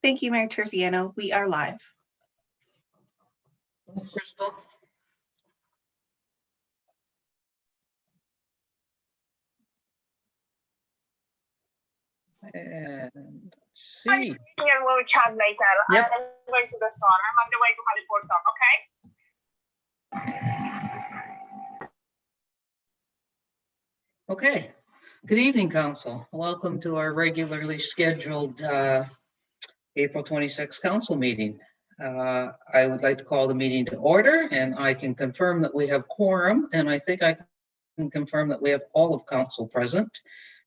Thank you, Mayor Terziano. We are live. Crystal. And let's see. And we'll chat later. Yep. I'm going to the store. I'm on the way to Haliburton, okay? Okay. Good evening, Council. Welcome to our regularly scheduled April 26th Council meeting. I would like to call the meeting to order, and I can confirm that we have quorum, and I think I can confirm that we have all of Council present.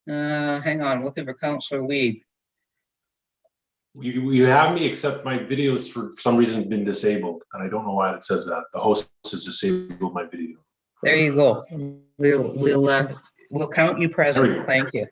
Hang on, I'm looking for Councillor Weed. You have me, except my videos for some reason been disabled, and I don't know why it says that. The host has disabled my video. There you go. We'll count you present. Thank you.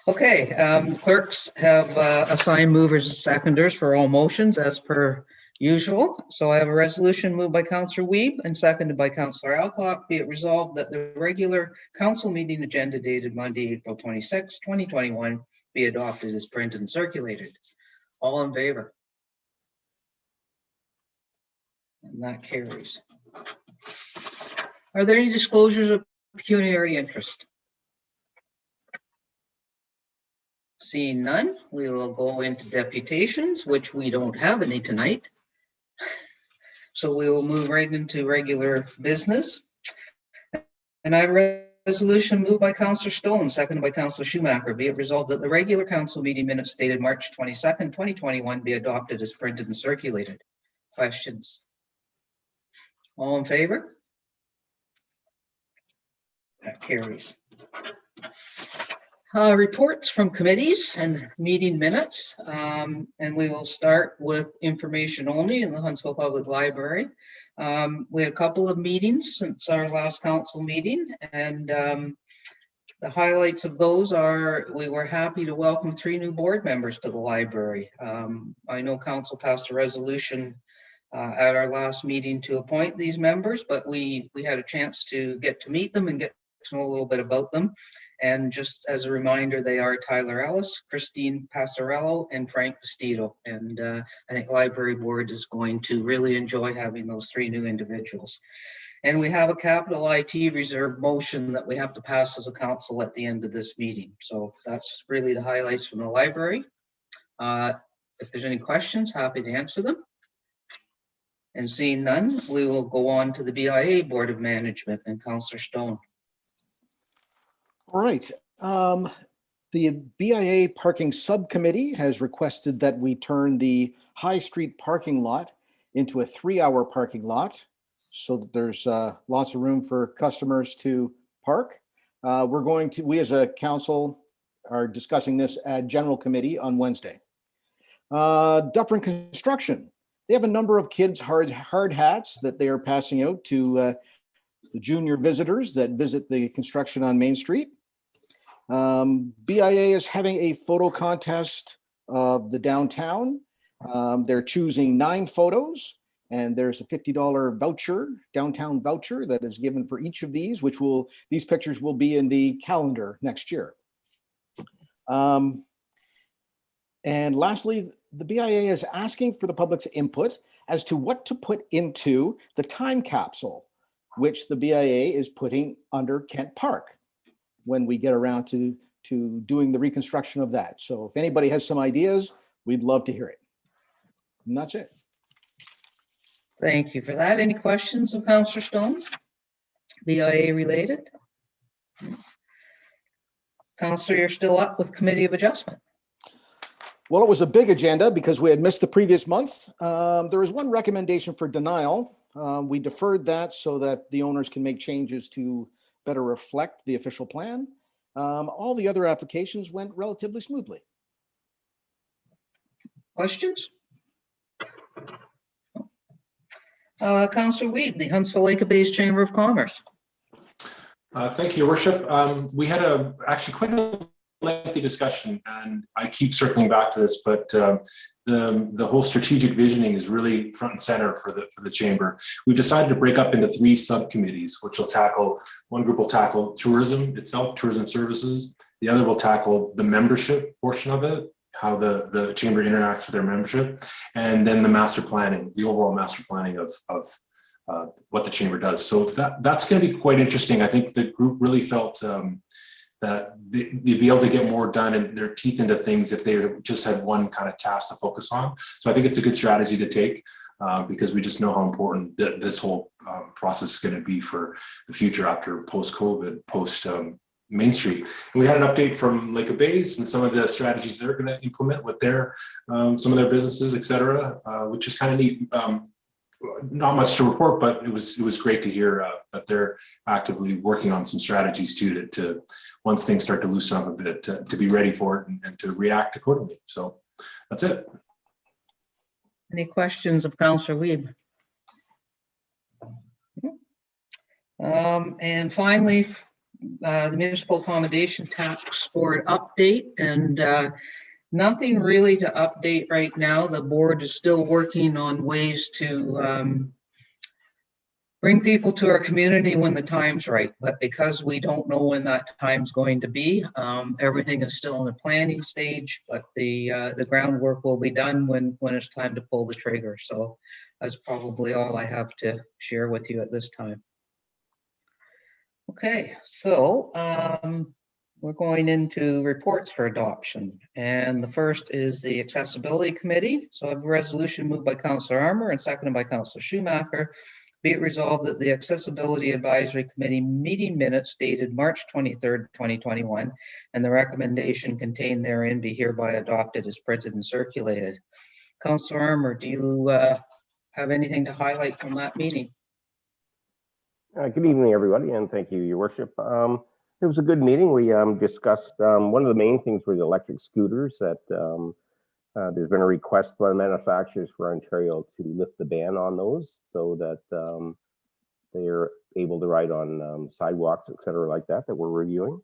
Okay, clerks have assigned movers and seconders for all motions as per usual. So I have a resolution moved by Councillor Weeb and seconded by Councillor Alcock. Be it resolved that the regular council meeting agenda dated Monday, April 26, 2021 be adopted as printed and circulated. All in favor? And that carries. Are there any disclosures of pecuniary interest? Seeing none, we will go into deputations, which we don't have any tonight. So we will move right into regular business. And I have a resolution moved by Councillor Stone, seconded by Councillor Schumacher. Be it resolved that the regular council meeting minutes dated March 22nd, 2021 be adopted as printed and circulated. Questions? All in favor? That carries. Reports from committees and meeting minutes, and we will start with information only in the Huntsville Public Library. We had a couple of meetings since our last council meeting, and the highlights of those are we were happy to welcome 3 new board members to the library. I know council passed a resolution at our last meeting to appoint these members, but we had a chance to get to meet them and get to know a little bit about them. And just as a reminder, they are Tyler Ellis, Christine Passarello, and Frank Vestito. And I think library board is going to really enjoy having those 3 new individuals. And we have a capital IT reserve motion that we have to pass as a council at the end of this meeting. So that's really the highlights from the library. If there's any questions, happy to answer them. And seeing none, we will go on to the BIA Board of Management and Councillor Stone. All right. The BIA Parking Subcommittee has requested that we turn the High Street parking lot into a 3-hour parking lot so that there's lots of room for customers to park. We as a council are discussing this at General Committee on Wednesday. Dufferin Construction. They have a number of kids' hard hats that they are passing out to the junior visitors that visit the construction on Main Street. BIA is having a photo contest of the downtown. They're choosing 9 photos, and there's a $50 voucher, downtown voucher, that is given for each of these, these pictures will be in the calendar next year. And lastly, the BIA is asking for the public's input as to what to put into the time capsule, which the BIA is putting under Kent Park when we get around to doing the reconstruction of that. So if anybody has some ideas, we'd love to hear it. And that's it. Thank you for that. Any questions of Councillor Stone? BIA related? Councillor, you're still up with Committee of Adjustment. Well, it was a big agenda because we had missed the previous month. There was one recommendation for denial. We deferred that so that the owners can make changes to better reflect the official plan. All the other applications went relatively smoothly. Questions? Councillor Weed, the Huntsville Lake Bays Chamber of Commerce. Thank you, Your Worship. We had actually quite a lengthy discussion, and I keep circling back to this, but the whole strategic visioning is really front and center for the chamber. We've decided to break up into 3 subcommittees, which will tackle, one group will tackle tourism itself, tourism services. The other will tackle the membership portion of it, how the chamber interacts with their membership, and then the master planning, the overall master planning of what the chamber does. So that's going to be quite interesting. I think the group really felt that they'd be able to get more done and their teeth into things if they just had one kind of task to focus on. So I think it's a good strategy to take because we just know how important this whole process is going to be for the future after post-COVID, post Main Street. And we had an update from Lake of Bays and some of the strategies they're going to implement with their some of their businesses, et cetera, which is kind of neat. Not much to report, but it was great to hear that they're actively working on some strategies too to once things start to loosen up a bit to be ready for it and to react accordingly. So that's it. Any questions of Councillor Weeb? And finally, the municipal accommodation tax board update, and nothing really to update right now. The board is still working on ways to bring people to our community when the time's right. But because we don't know when that time's going to be, everything is still in the planning stage, but the groundwork will be done when it's time to pull the trigger. So that's probably all I have to share with you at this time. Okay, so we're going into reports for adoption. And the first is the Accessibility Committee. So I have a resolution moved by Councillor Armour and seconded by Councillor Schumacher. Be it resolved that the Accessibility Advisory Committee meeting minutes dated March 23rd, 2021, and the recommendation contained therein be hereby adopted as printed and circulated. Councillor Armour, do you have anything to highlight from that meeting? Good evening, everybody, and thank you, Your Worship. It was a good meeting. We discussed one of the main things were the electric scooters that there's been a request by the manufacturers for Ontario to lift the ban on those so that they are able to ride on sidewalks, et cetera, like that we're reviewing.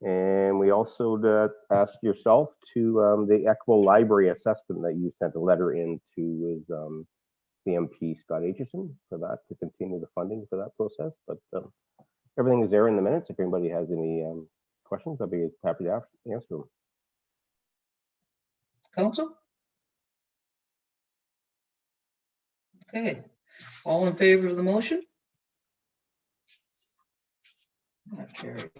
And we also asked yourself to the Equitable Library assessment that you sent a letter in to is the MP Scott Aitchison for that to continue the funding for that process. But everything is there in the minutes. If anybody has any questions, I'll be happy to answer them. Council? Okay, all in favor of the motion? That carries.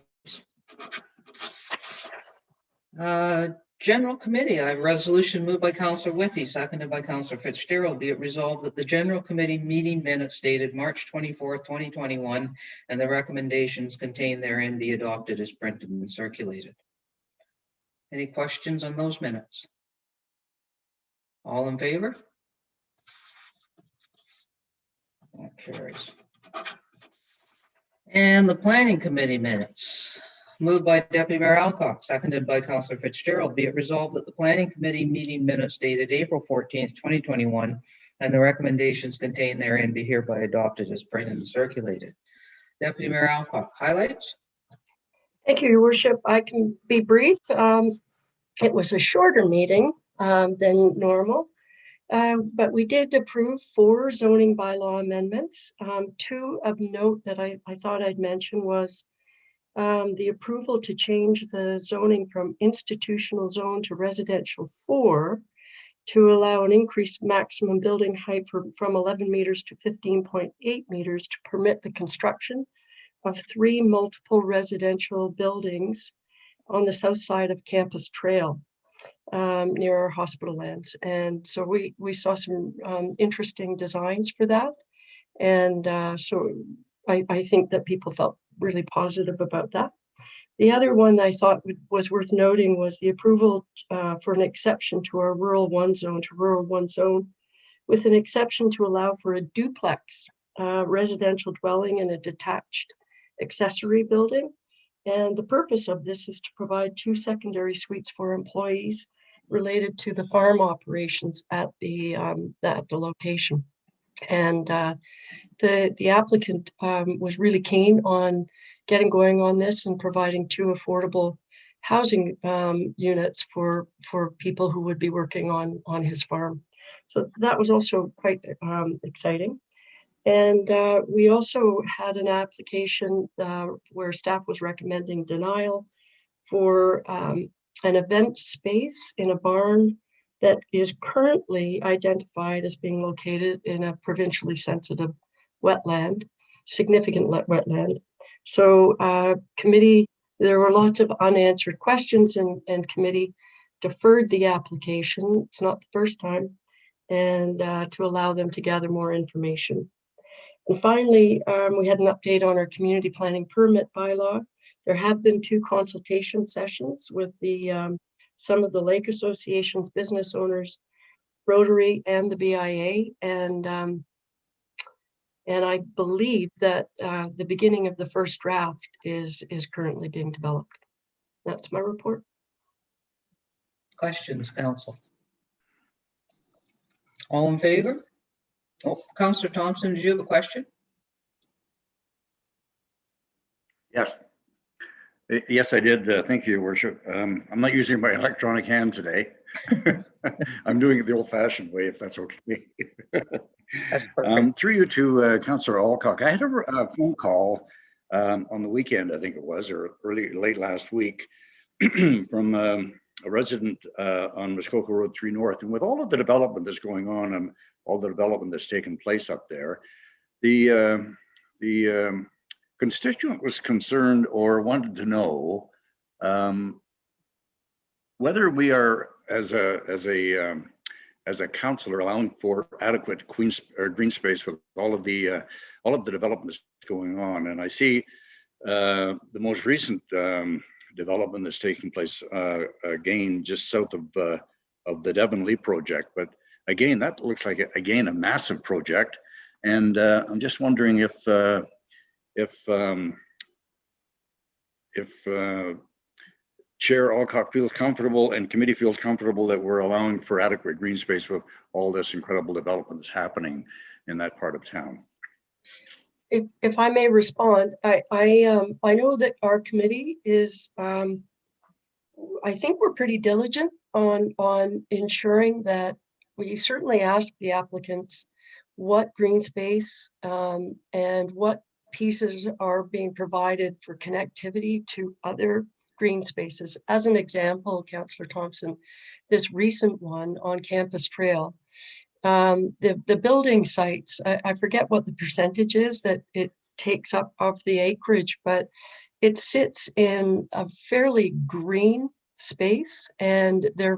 General Committee, I have a resolution moved by Councillor Withey, seconded by Councillor Fitzgerald. Be it resolved that the General Committee meeting minutes dated March 24th, 2021, and the recommendations contained therein be adopted as printed and circulated. Any questions on those minutes? All in favor? That carries. And the Planning Committee minutes. Moved by Deputy Mayor Alcock, seconded by Councillor Fitzgerald. Be it resolved that the Planning Committee meeting minutes dated April 14th, 2021, and the recommendations contained therein be hereby adopted as printed and circulated. Deputy Mayor Alcock, highlights? Thank you, Your Worship. I can be brief. It was a shorter meeting than normal, but we did approve 4 zoning bylaw amendments. 2 of note that I thought I'd mention was the approval to change the zoning from institutional zone to residential 4 to allow an increased maximum building height from 11 meters to 15.8 meters to permit the construction of 3 multiple residential buildings on the south side of Campus Trail near our hospital lands. And so we saw some interesting designs for that. And so I think that people felt really positive about that. The other one I thought was worth noting was the approval for an exception to our rural 1 zone to rural 1 zone, with an exception to allow for a duplex residential dwelling in a detached accessory building. And the purpose of this is to provide 2 secondary suites for employees related to the farm operations at the location. And the applicant was really keen on getting going on this and providing 2 affordable housing units for people who would be working on his farm. So that was also quite exciting. And we also had an application where staff was recommending denial for an event space in a barn that is currently identified as being located in a provincially sensitive wetland, significant wetland. So committee, there were lots of unanswered questions, and committee deferred the application. It's not the first time, and to allow them to gather more information. And finally, we had an update on our community planning permit bylaw. There have been 2 consultation sessions with the some of the lake associations, business owners, Rotary, and the BIA, and I believe that the beginning of the first draft is currently being developed. That's my report. Questions, council? All in favor? Oh, Councillor Thompson, did you have a question? Yes. Yes, I did. Thank you, Your Worship. I'm not using my electronic hand today. I'm doing it the old-fashioned way, if that's okay. That's perfect. Through you to Councillor Alcock. I had a phone call on the weekend, I think it was, or late last week, from a resident on Muskoka Road 3 North. And with all of the development that's going on and all the development that's taken place up there, the constituent was concerned or wanted to know whether we are, as a council, allowing for adequate green space with all of the development that's going on. And I see the most recent development that's taking place again just south of the Devon Lee project. But again, that looks like a massive project. And I'm just wondering if Chair Alcock feels comfortable and committee feels comfortable that we're allowing for adequate green space with all this incredible development that's happening in that part of town. If I may respond, I know that our committee is, I think we're pretty diligent on ensuring that we certainly ask the applicants what green space and what pieces are being provided for connectivity to other green spaces. As an example, Councillor Thompson, this recent one on Campus Trail, the building sites, I forget what the percentage is that it takes up of the acreage, but it sits in a fairly green space, and they're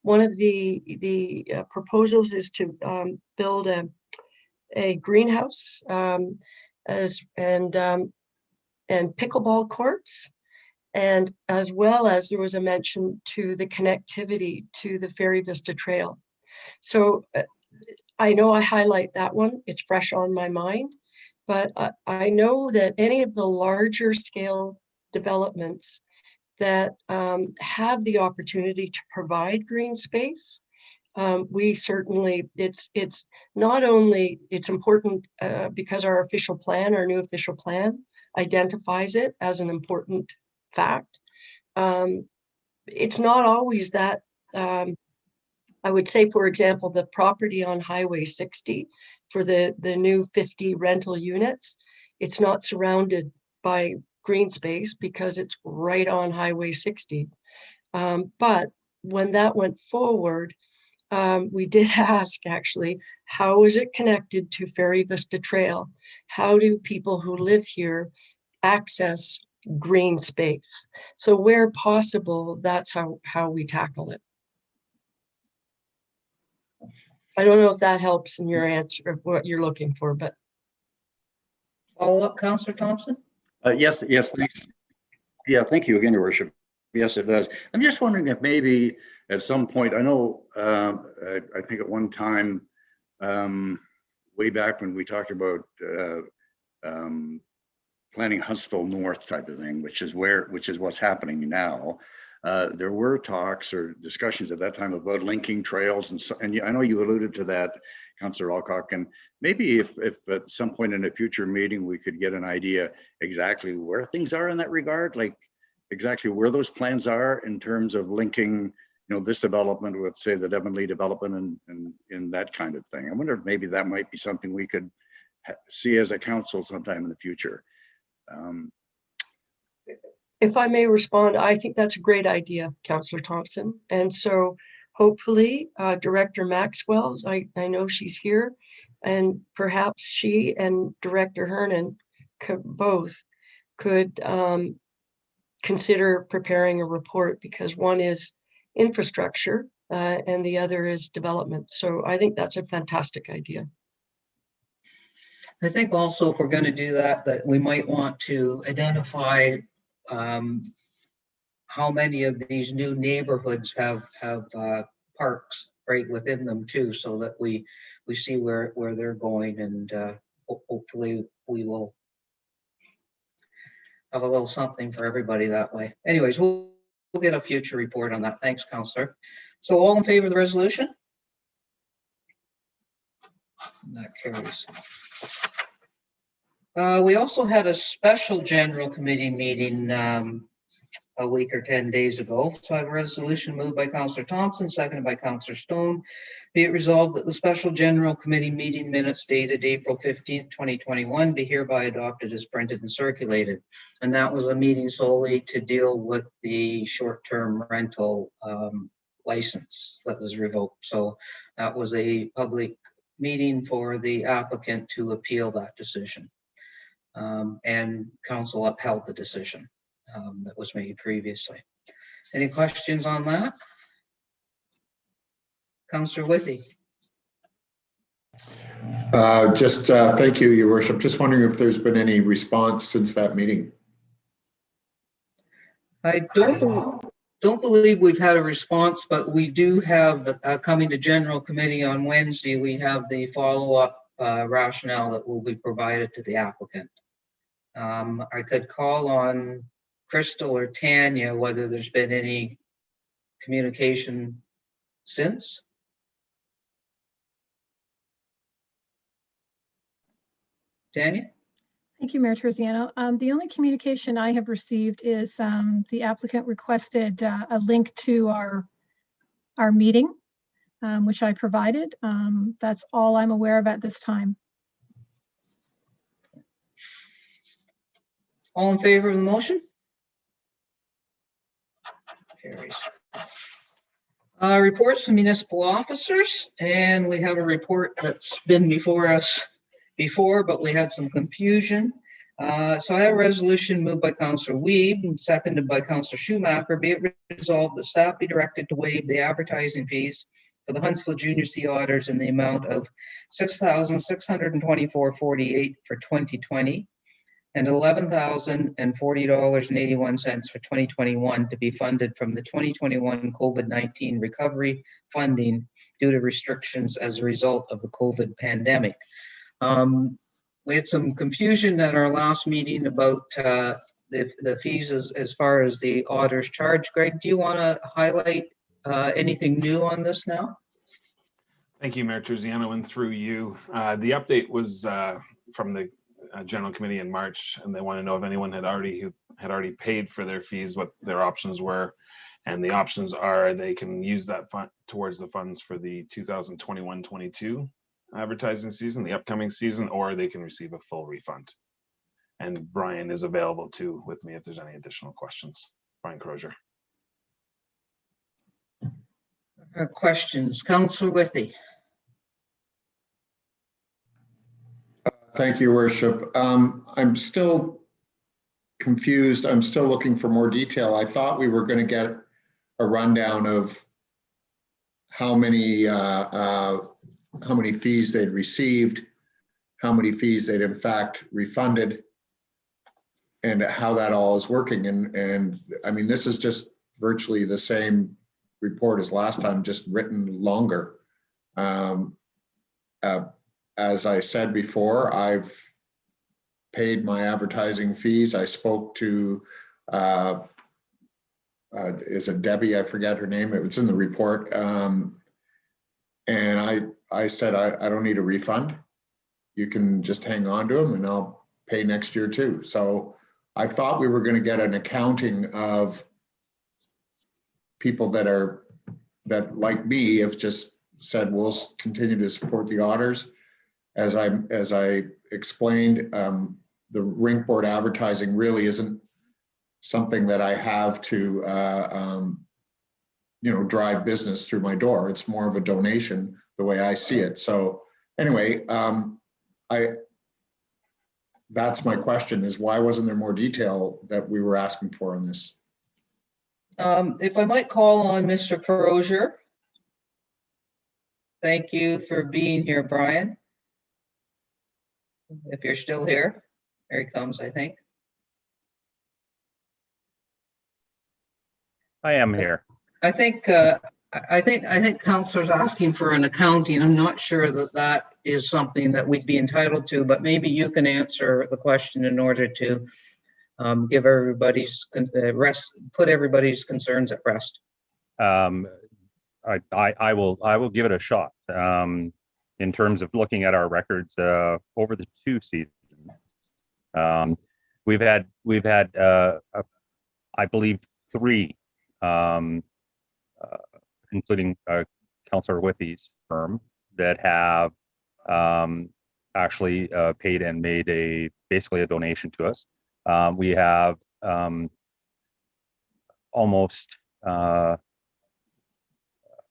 one of the proposals is to build a greenhouse and pickleball courts, and as well as there was a mention to the connectivity to the Ferry Vista Trail. So I know I highlight that one, it's fresh on my mind, but I know that any of the larger scale developments that have the opportunity to provide green space, we certainly, it's not only, it's important because our official plan, our new official plan identifies it as an important fact. It's not always that, I would say, for example, the property on Highway 60 for the new 50 rental units, it's not surrounded by green space because it's right on Highway 60. But when that went forward, we did ask, actually, how is it connected to Ferry Vista Trail? How do people who live here access green space? So where possible, that's how we tackle it. I don't know if that helps in your answer of what you're looking for, but. Follow up, Councillor Thompson? Yes, thanks. Yeah, thank you again, Your Worship. Yes, it does. I'm just wondering if maybe at some point, I know, I think at one time, way back when we talked about planning Huntsville North type of thing, which is what's happening now. There were talks or discussions at that time about linking trails, and I know you alluded to that, Councillor Alcock, and maybe if at some point in a future meeting we could get an idea exactly where things are in that regard, like exactly where those plans are in terms of linking, this development with, say, the Devon Lee development and that kind of thing. I wonder if maybe that might be something we could see as a council sometime in the future. if I may respond, I think that's a great idea, Councillor Thompson. And so hopefully Director Maxwell, I know she's here, and perhaps she and Director Hernan both could consider preparing a report, because one is infrastructure and the other is development. So I think that's a fantastic idea. I think also if we're going to do that, that we might want to identify how many of these new neighborhoods have parks right within them too, so that we see where they're going, and hopefully we will have a little something for everybody that way. Anyways, we'll get a future report on that. Thanks, Councillor. So all in favor of the resolution? That carries. We also had a special general committee meeting a week or 10 days ago. So I have a resolution moved by Councillor Thompson, seconded by Councillor Stone. Be it resolved that the special general committee meeting minutes dated April 15th, 2021 be hereby adopted as printed and circulated. And that was a meeting solely to deal with the short-term rental license that was revoked. So that was a public meeting for the applicant to appeal that decision. And council upheld the decision that was made previously. Any questions on that? Councillor Whitty. Thank you, Your Worship. Just wondering if there's been any response since that meeting. I don't believe we've had a response, but we do have coming to general committee on Wednesday. We have the follow-up rationale that will be provided to the applicant. I could call on Crystal or Tanya whether there's been any communication since. Tanya? Thank you, Mayor Terziano. The only communication I have received is the applicant requested a link to our meeting, which I provided. That's all I'm aware of at this time. All in favor of the motion? Carries. Reports from municipal officers, and we have a report that's been before us before, but we had some confusion. So I have a resolution moved by Councillor Weeb and seconded by Councillor Schumacher. Be it resolved that staff be directed to waive the advertising fees for the Huntsville Junior C Otters in the amount of $6,624.48 for 2020 and $11,040.81 for 2021 to be funded from the 2021 COVID-19 recovery funding due to restrictions as a result of the COVID pandemic. We had some confusion at our last meeting about the fees as far as the Otters charge. Greg, do you want to highlight anything new on this now? Thank you, Mayor Terziano, and through you. The update was from the General Committee in March, and they want to know if anyone had already paid for their fees, what their options were. And the options are they can use that fund towards the funds for the 2021-22 advertising season, the upcoming season, or they can receive a full refund. And Brian is available too with me if there's any additional questions. Brian Crozier. Questions, Councillor Withy. Thank you, Worship. I'm still confused. I'm still looking for more detail. I thought we were going to get a rundown of how many fees they'd received, how many fees they'd in fact refunded, and how that all is working. And I mean, this is just virtually the same report as last time, just written longer. As I said before, I've paid my advertising fees. I spoke to, is it Debbie? I forget her name. It was in the report. And I said, I don't need a refund. You can just hang on to them and I'll pay next year too. So I thought we were going to get an accounting of people that like me have just said, we'll continue to support the Otters. As I explained, the rink board advertising really isn't something that I have to, drive business through my door. It's more of a donation the way I see it. So anyway, that's my question, is why wasn't there more detail that we were asking for on this? If I might call on Mr. Crozier. Thank you for being here, Brian. If you're still here, here he comes, I think. I am here. I think Councilor's asking for an accounting. I'm not sure that is something that we'd be entitled to, but maybe you can answer the question in order to give everybody's put everybody's concerns at rest. I will give it a shot. In terms of looking at our records over the 2 seasons, we've had I believe 3, including Councillor Withy's firm, that have actually paid and made basically a donation to us. We have almost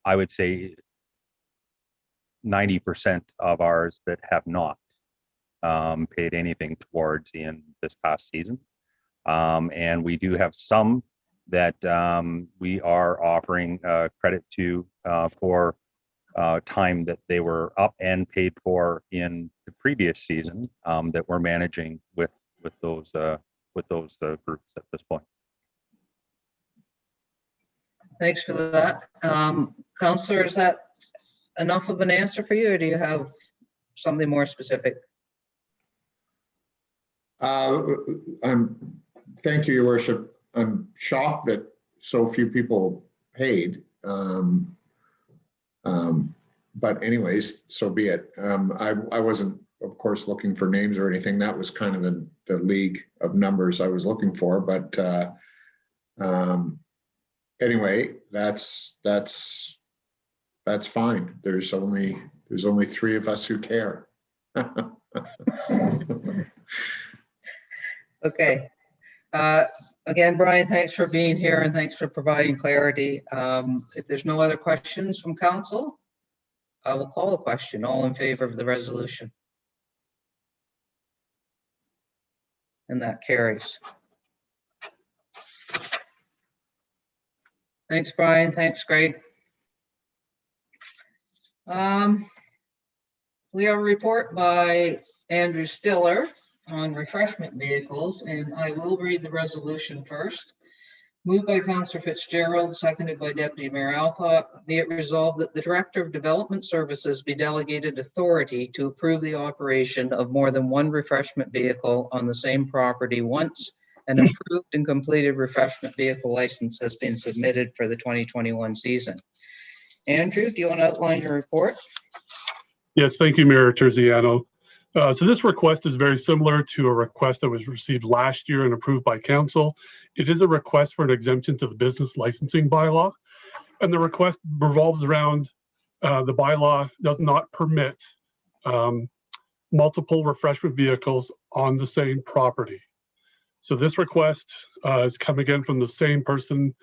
I would say 90% of ours that have not paid anything towards in this past season. And we do have some that we are offering credit to for time that they were up and paid for in the previous season that we're managing with those groups at this point. Thanks for that. Councillor, is that enough of an answer for you, or do you have something more specific? Thank you, Your Worship. I'm shocked that so few people paid. But anyways, so be it. I wasn't, of course, looking for names or anything. That was kind of the league of numbers I was looking for. But anyway, that's fine. There's only 3 of us who care. Okay. Again, Brian, thanks for being here and thanks for providing clarity. If there's no other questions from council, I will call a question. All in favor of the resolution? And that carries. Thanks, Brian. Thanks, Greg. We have a report by Andrew Stiller on refreshment vehicles, and I will read the resolution first. Moved by Councillor Fitzgerald, seconded by Deputy Mayor Alcott. Be it resolved that the Director of Development Services be delegated authority to approve the operation of more than 1 refreshment vehicle on the same property once an approved and completed refreshment vehicle license has been submitted for the 2021 season. Andrew, do you want to outline your report? Yes, thank you, Mayor Terziano. So this request is very similar to a request that was received last year and approved by council. It is a request for an exemption to the business licensing bylaw. And the request revolves around the bylaw does not permit multiple refreshment vehicles on the same property. So this request has come again from the same person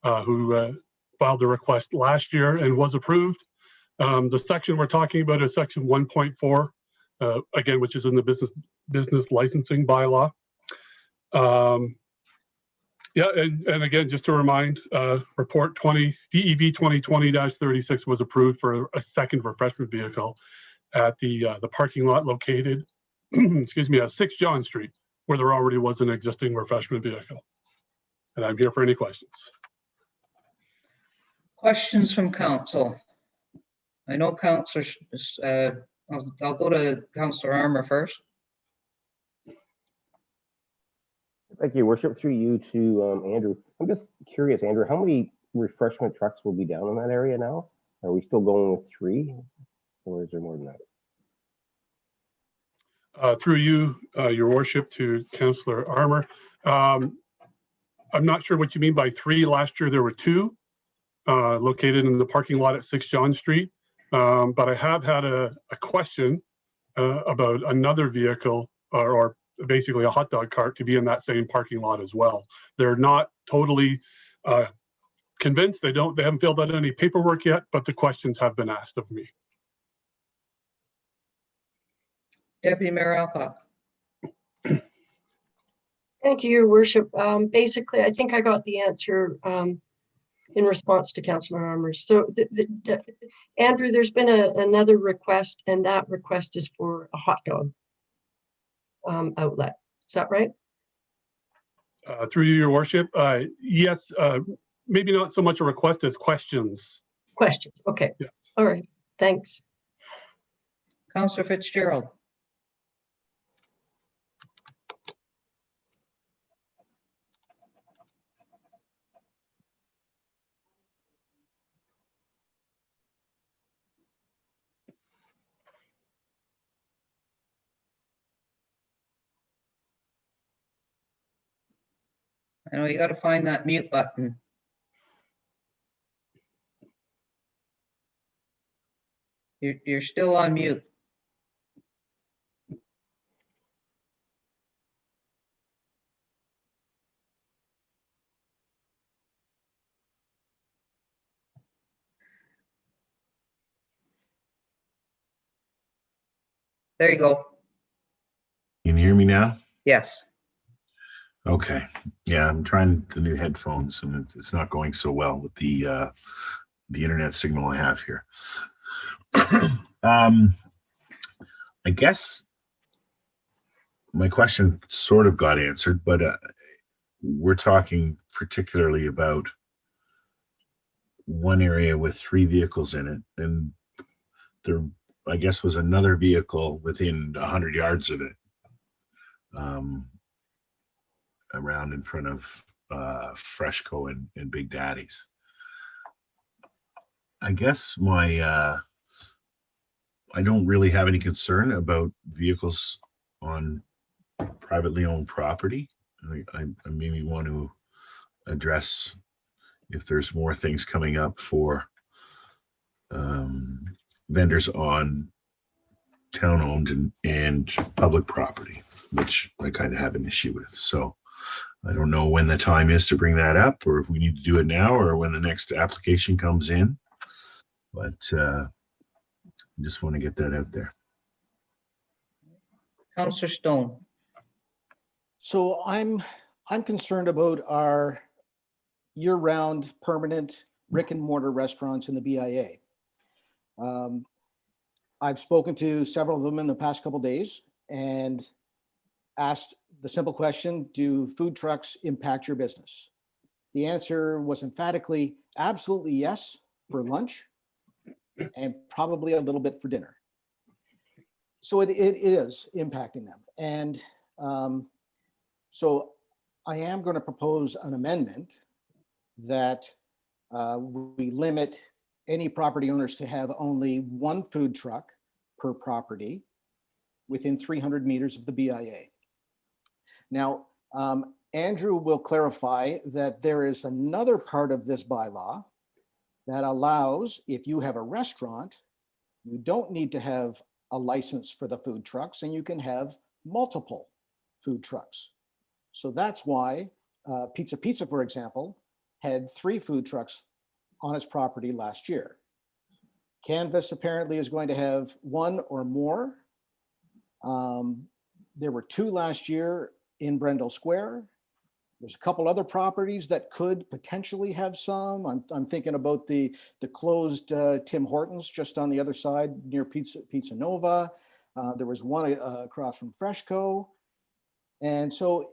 who filed the request last year and was approved. The section we're talking about is section 1.4. Again, which is in the business licensing bylaw. Yeah, and again, just to remind, report DEV 2020-36 was approved for a second refreshment vehicle at the parking lot located, excuse me, at 6 John Street, where there already was an existing refreshment vehicle. And I'm here for any questions. Questions from council? I know Councillor, I'll go to Councillor Armour first. Thank you, Worship. Through you to Andrew. I'm just curious, Andrew, how many refreshment trucks will be down in that area now? Are we still going with 3, or is there more than that? Through you, Your Worship, to Councillor Armour. I'm not sure what you mean by 3. Last year there were 2 located in the parking lot at 6 John Street. But I have had a question about another vehicle or basically a hot dog cart to be in that same parking lot as well. They're not totally convinced. They haven't filled out any paperwork yet, but the questions have been asked of me. Deputy Mayor Alcock. Thank you, Your Worship. Basically, I think I got the answer in response to Councillor Armours. So, Andrew, there's been another request, and that request is for a hot dog outlet. Is that right? Through you, Your Worship, yes, maybe not so much a request as questions. Questions. Okay. Yes. All right. Thanks. Councillor Fitzgerald. I know you got to find that mute button. You're still on mute. There you go. Can you hear me now? Yes. Okay. Yeah, I'm trying the new headphones and it's not going so well with the internet signal I have here. I guess my question sort of got answered, but we're talking particularly about one area with 3 vehicles in it, and there, I guess, was another vehicle within 100 yards of it, around in front of Freshco and Big Daddy's. I guess I don't really have any concern about vehicles on privately owned property. I maybe want to address if there's more things coming up for vendors on town-owned and public property, which I kind of have an issue with. So I don't know when the time is to bring that up, or if we need to do it now, or when the next application comes in. But I just want to get that out there. Councillor Stone. So I'm concerned about our year-round permanent brick and mortar restaurants in the BIA. I've spoken to several of them in the past couple of days and asked the simple question, do food trucks impact your business? The answer was emphatically, absolutely yes, for lunch and probably a little bit for dinner. So it is impacting them. And so I am going to propose an amendment that we limit any property owners to have only 1 food truck per property within 300 meters of the BIA. Now, Andrew will clarify that there is another part of this bylaw that allows, if you have a restaurant, you don't need to have a license for the food trucks, and you can have multiple food trucks. So that's why Pizza, for example, had 3 food trucks on its property last year. Canvas apparently is going to have 1 or more. There were 2 last year in Brendel Square. There's a couple other properties that could potentially have some. I'm thinking about the closed Tim Hortons just on the other side near Pizza Nova. There was one across from Freshco. And so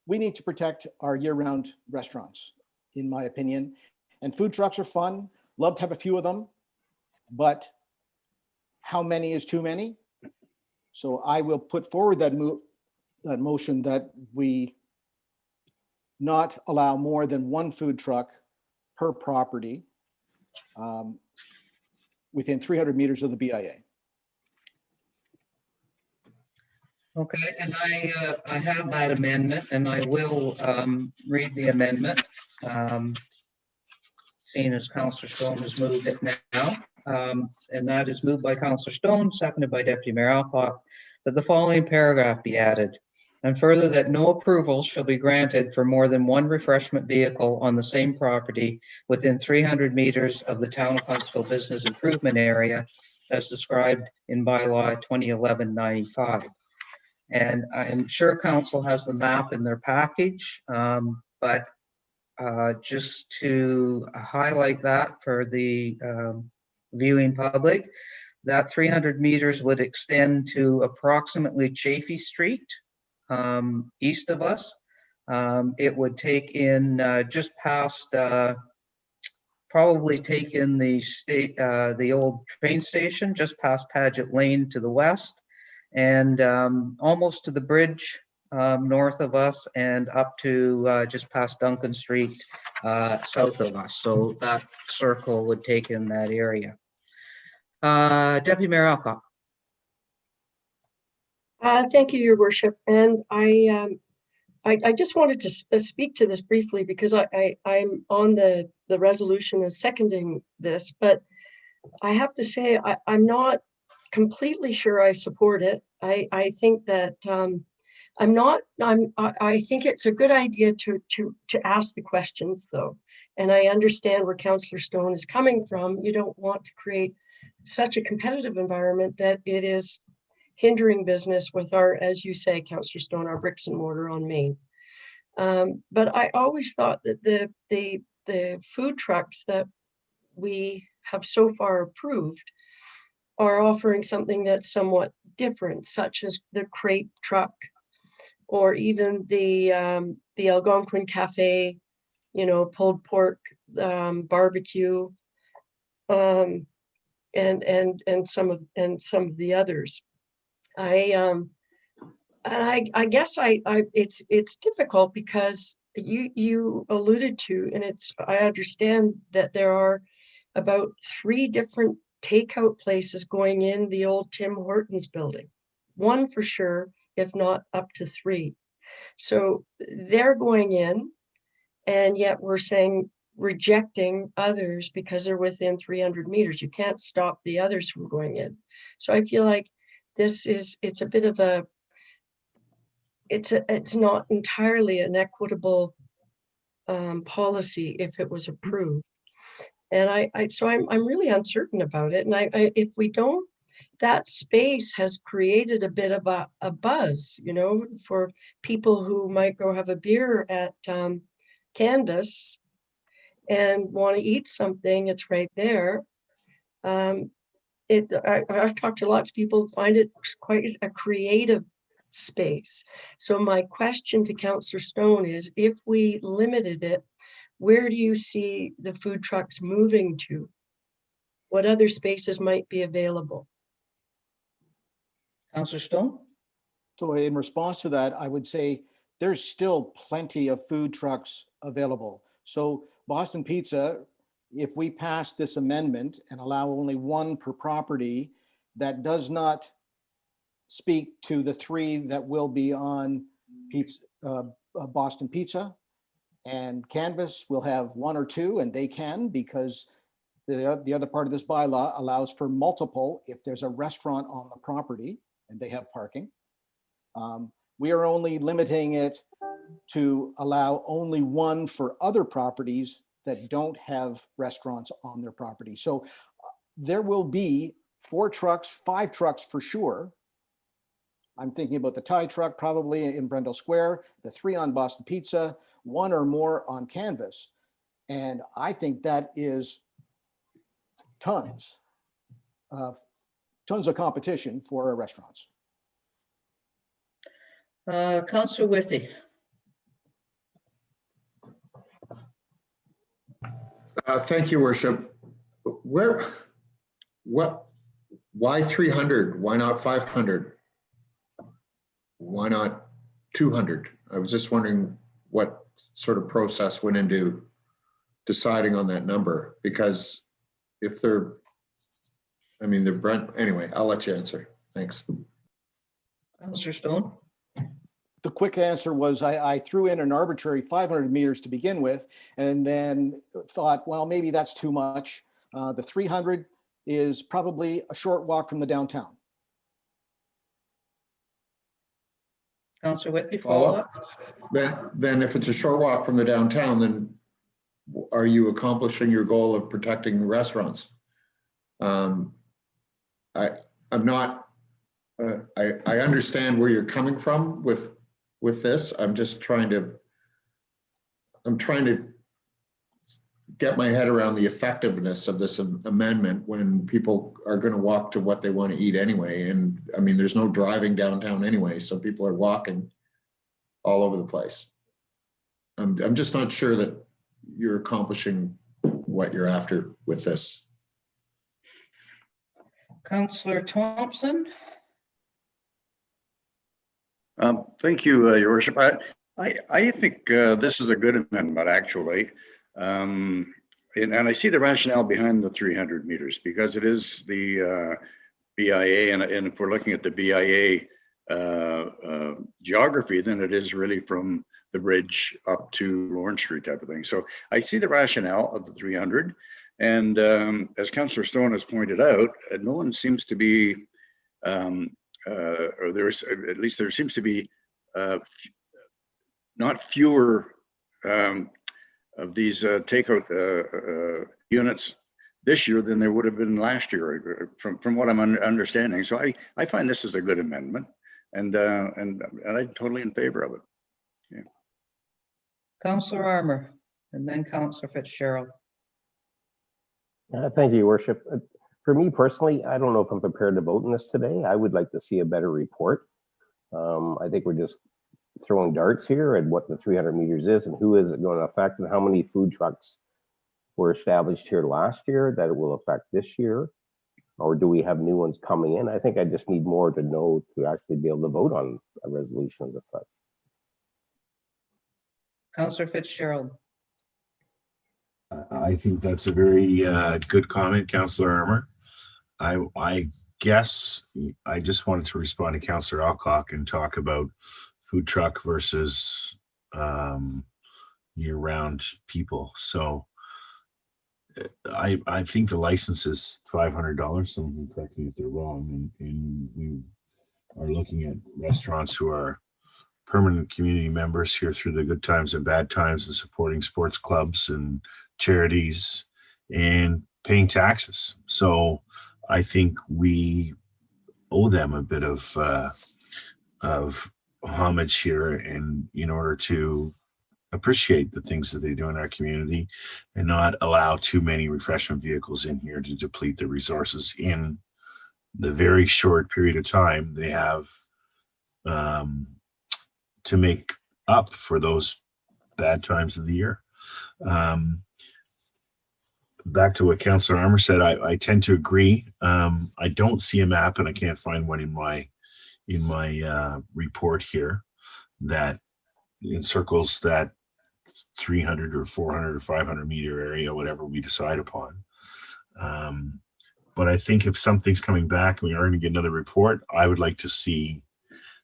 we need to protect our year-round restaurants, in my opinion. And food trucks are fun. Love to have a few of them, but how many is too many? So I will put forward that motion that we not allow more than 1 food truck per property within 300 meters of the BIA. Okay, and I have that amendment, and I will read the amendment. Seeing as Councillor Stone has moved it now, and that is moved by Councillor Stone, seconded by Deputy Mayor Alcock, that the following paragraph be added. And further, that no approval shall be granted for more than one refreshment vehicle on the same property within 300 meters of the Town of Huntsville Business Improvement Area as described in bylaw 2011-95. And I'm sure council has the map in their package, but just to highlight that for the viewing public, that 300 meters would extend to approximately Chafee Street, east of us. It would take in just past, probably take in the old train station, just past Paget Lane to the west, and almost to the bridge north of us, and up to just past Duncan Street south of us. So that circle would take in that area. Deputy Mayor Alcock. Thank you, Your Worship. And I just wanted to speak to this briefly because I'm on the resolution as seconding this, but I have to say I'm not completely sure I support it. I think that I think it's a good idea to ask the questions though. And I understand where Councillor Stone is coming from. You don't want to create such a competitive environment that it is hindering business with our, as you say, Councillor Stone, our bricks and mortar on Main. But I always thought that the food trucks that we have so far approved are offering something that's somewhat different, such as the crepe truck, or even the Algonquin Cafe, you know, pulled pork barbecue, and some of the others. I guess it's difficult because you alluded to, and I understand that there are about 3 different takeout places going in the old Tim Hortons building. One for sure, if not up to 3. So they're going in, and yet we're saying rejecting others because they're within 300 meters. You can't stop the others from going in. So I feel like it's a bit of a, it's not entirely an equitable policy if it was approved. And so I'm really uncertain about it. And if we don't, that space has created a bit of a buzz, you know, for people who might go have a beer at Canvas and want to eat something. It's right there. I've talked to lots of people who find it quite a creative space. So my question to Councillor Stone is, if we limited it, where do you see the food trucks moving to? What other spaces might be available? Councillor Stone? So in response to that, I would say there's still plenty of food trucks available. So Boston Pizza, if we pass this amendment and allow only 1 per property, that does not speak to the 3 that will be on Boston Pizza. And Canvas will have 1 or 2, and they can, because the other part of this bylaw allows for multiple if there's a restaurant on the property and they have parking. We are only limiting it to allow only 1 for other properties that don't have restaurants on their property. So there will be 4 trucks, 5 trucks for sure. I'm thinking about the Thai truck probably in Brendel Square, the 3 on Boston Pizza, 1 or more on Canvas. And I think that is tons of competition for our restaurants. Councillor Withy. Thank you, Worship. Why 300? Why not 500? Why not 200? I was just wondering what sort of process went into deciding on that number, because if they're, I mean, they're Brent, anyway, I'll let you answer. Thanks. Councillor Stone? The quick answer was I threw in an arbitrary 500 meters to begin with, and then thought, well, maybe that's too much. The 300 is probably a short walk from the downtown. Councillor Whitby, Follow follow up? up? Then if it's a short walk from the downtown, then are you accomplishing your goal of protecting restaurants? I'm not, I understand where you're coming from with this. I'm trying to get my head around the effectiveness of this amendment when people are going to walk to what they want to eat anyway. And I mean, there's no driving downtown anyway, so people are walking all over the place. I'm just not sure that you're accomplishing what you're after with this. Councillor Thompson? Thank you, Your Worship. I think this is a good amendment, actually. And I see the rationale behind the 300 meters because it is the BIA, and if we're looking at the BIA geography, then it is really from the bridge up to Lawrence Street type of thing. So I see the rationale of the 300. And as Councillor Stone has pointed out, no one seems to be, or there's, at least there seems to be not fewer of these takeout units this year than there would have been last year, from what I'm understanding. So I find this is a good amendment, and I'm totally in favor of it. Yeah. Councillor Armour, and then Councillor Fitzgerald. Thank you, Your Worship. For me personally, I don't know if I'm prepared to vote on this today. I would like to see a better report. I think we're just throwing darts here at what the 300 meters is and who is it going to affect and how many food trucks were established here last year that it will affect this year, or do we have new ones coming in? I think I just need more to know to actually be able to vote on a resolution of this such. Councillor Fitzgerald. I think that's a very good comment, Councillor Armour. I guess I just wanted to respond to Councillor Alcock and talk about food truck versus year-round people. So I think the license is $500. Someone correct me if they're wrong. And we are looking at restaurants who are permanent community members here through the good times and bad times, and supporting sports clubs and charities and paying taxes. So I think we owe them a bit of homage here, and in order to appreciate the things that they do in our community and not allow too many refreshment vehicles in here to deplete the resources in the very short period of time they have to make up for those bad times of the year. Back to what Councillor Armour said, I tend to agree. I don't see a map, and I can't find one in my report here that encircles that 300 or 400 or 500 meter area, whatever we decide upon. But I think if something's coming back and we are going to get another report, I would like to see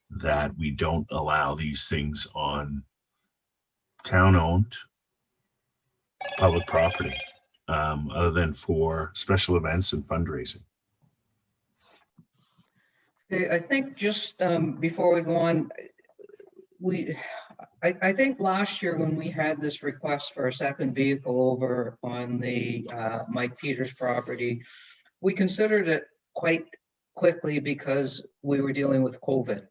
that we don't allow these things on town-owned public property, other than for special events and fundraising. Okay, I think just before we go on, I think last year when we had this request for a second vehicle over on the Mike Peters property, we considered it quite quickly because we were dealing with COVID.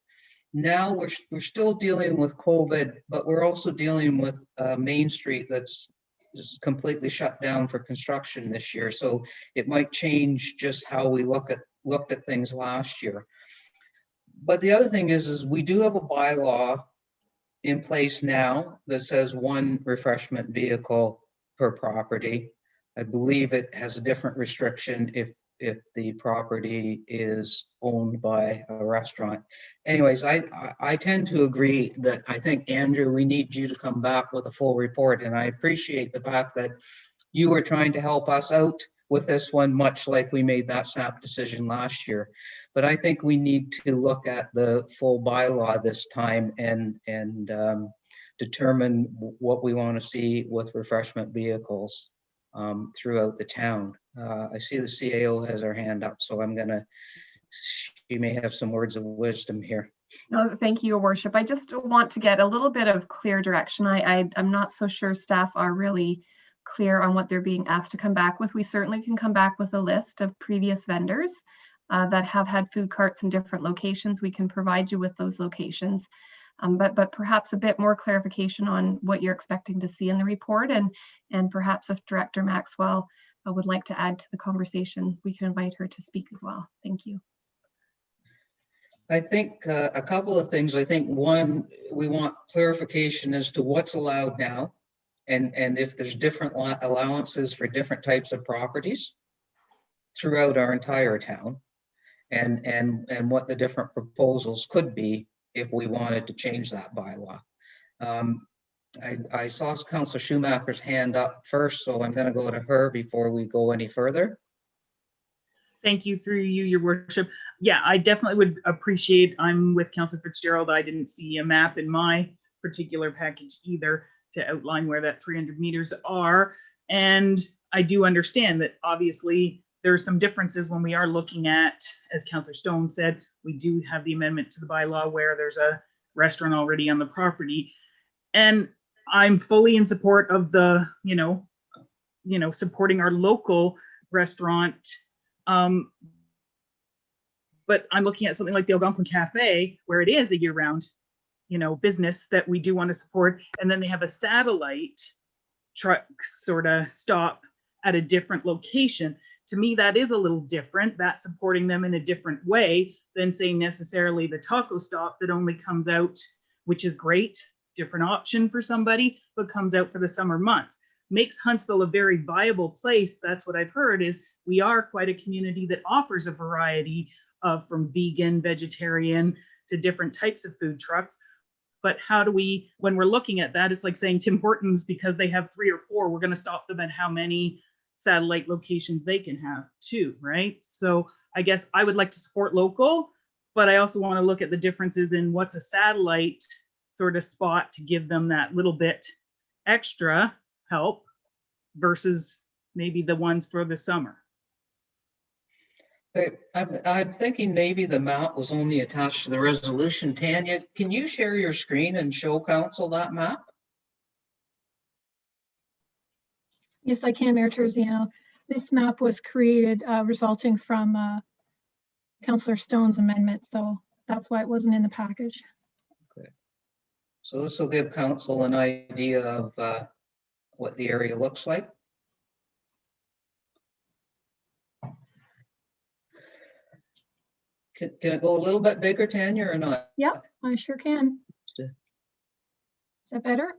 Now we're still dealing with COVID, but we're also dealing with Main Street that's just completely shut down for construction this year. So it might change just how we looked at things last year. But the other thing is we do have a bylaw in place now that says one refreshment vehicle per property. I believe it has a different restriction if the property is owned by a restaurant. Anyways, I tend to agree that I think, Andrew, we need you to come back with a full report. And I appreciate the fact that you were trying to help us out with this one, much like we made that snap decision last year. But I think we need to look at the full bylaw this time and determine what we want to see with refreshment vehicles throughout the town. I see the CAO has her hand up, so she may have some words of wisdom here. No, thank you, Your Worship. I just want to get a little bit of clear direction. I'm not so sure staff are really clear on what they're being asked to come back with. We certainly can come back with a list of previous vendors that have had food carts in different locations. We can provide you with those locations, but perhaps a bit more clarification on what you're expecting to see in the report, and perhaps if Director Maxwell would like to add to the conversation, we can invite her to speak as well. Thank you. I think a couple of things. I think one, we want clarification as to what's allowed now, and if there's different allowances for different types of properties throughout our entire town, and what the different proposals could be if we wanted to change that bylaw. I saw Councillor Schumacher's hand up first, so I'm going to go to her before we go any further. Thank you, through you, Your Worship. Yeah, I definitely would appreciate, I'm with Councillor Fitzgerald, I didn't see a map in my particular package either to outline where that 300 meters are. And I do understand that obviously there are some differences when we are looking at, as Councillor Stone said, we do have the amendment to the bylaw where there's a restaurant already on the property. And I'm fully in support of the, supporting our local restaurant. But I'm looking at something like the Algonquin Cafe, where it is a year-round, business that we do want to support, and then they have a satellite truck sort of stop at a different location. To me, that is a little different. That's supporting them in a different way than saying necessarily the taco stop that only comes out, which is great, different option for somebody, but comes out for the summer months. Makes Huntsville a very viable place. That's what I've heard, is we are quite a community that offers a variety of, from vegan, vegetarian to different types of food trucks. But how do we, when we're looking at that, it's like saying Tim Hortons, because they have 3 or 4, we're going to stop them at how many satellite locations they can have too, right? So I guess I would like to support local, but I also want to look at the differences in what's a satellite sort of spot to give them that little bit extra help versus maybe the ones for the summer. I'm thinking maybe the map was only attached to the resolution. Tanya, can you share your screen and show council that map? Yes, I can, Mayor Terziano. This map was created resulting from Councillor Stone's amendment, so that's why it wasn't in the package. Okay. So this will give council an idea of what the area looks like. Can it go a little bit bigger, Tanya, or not? Yep, I sure can. Is that better?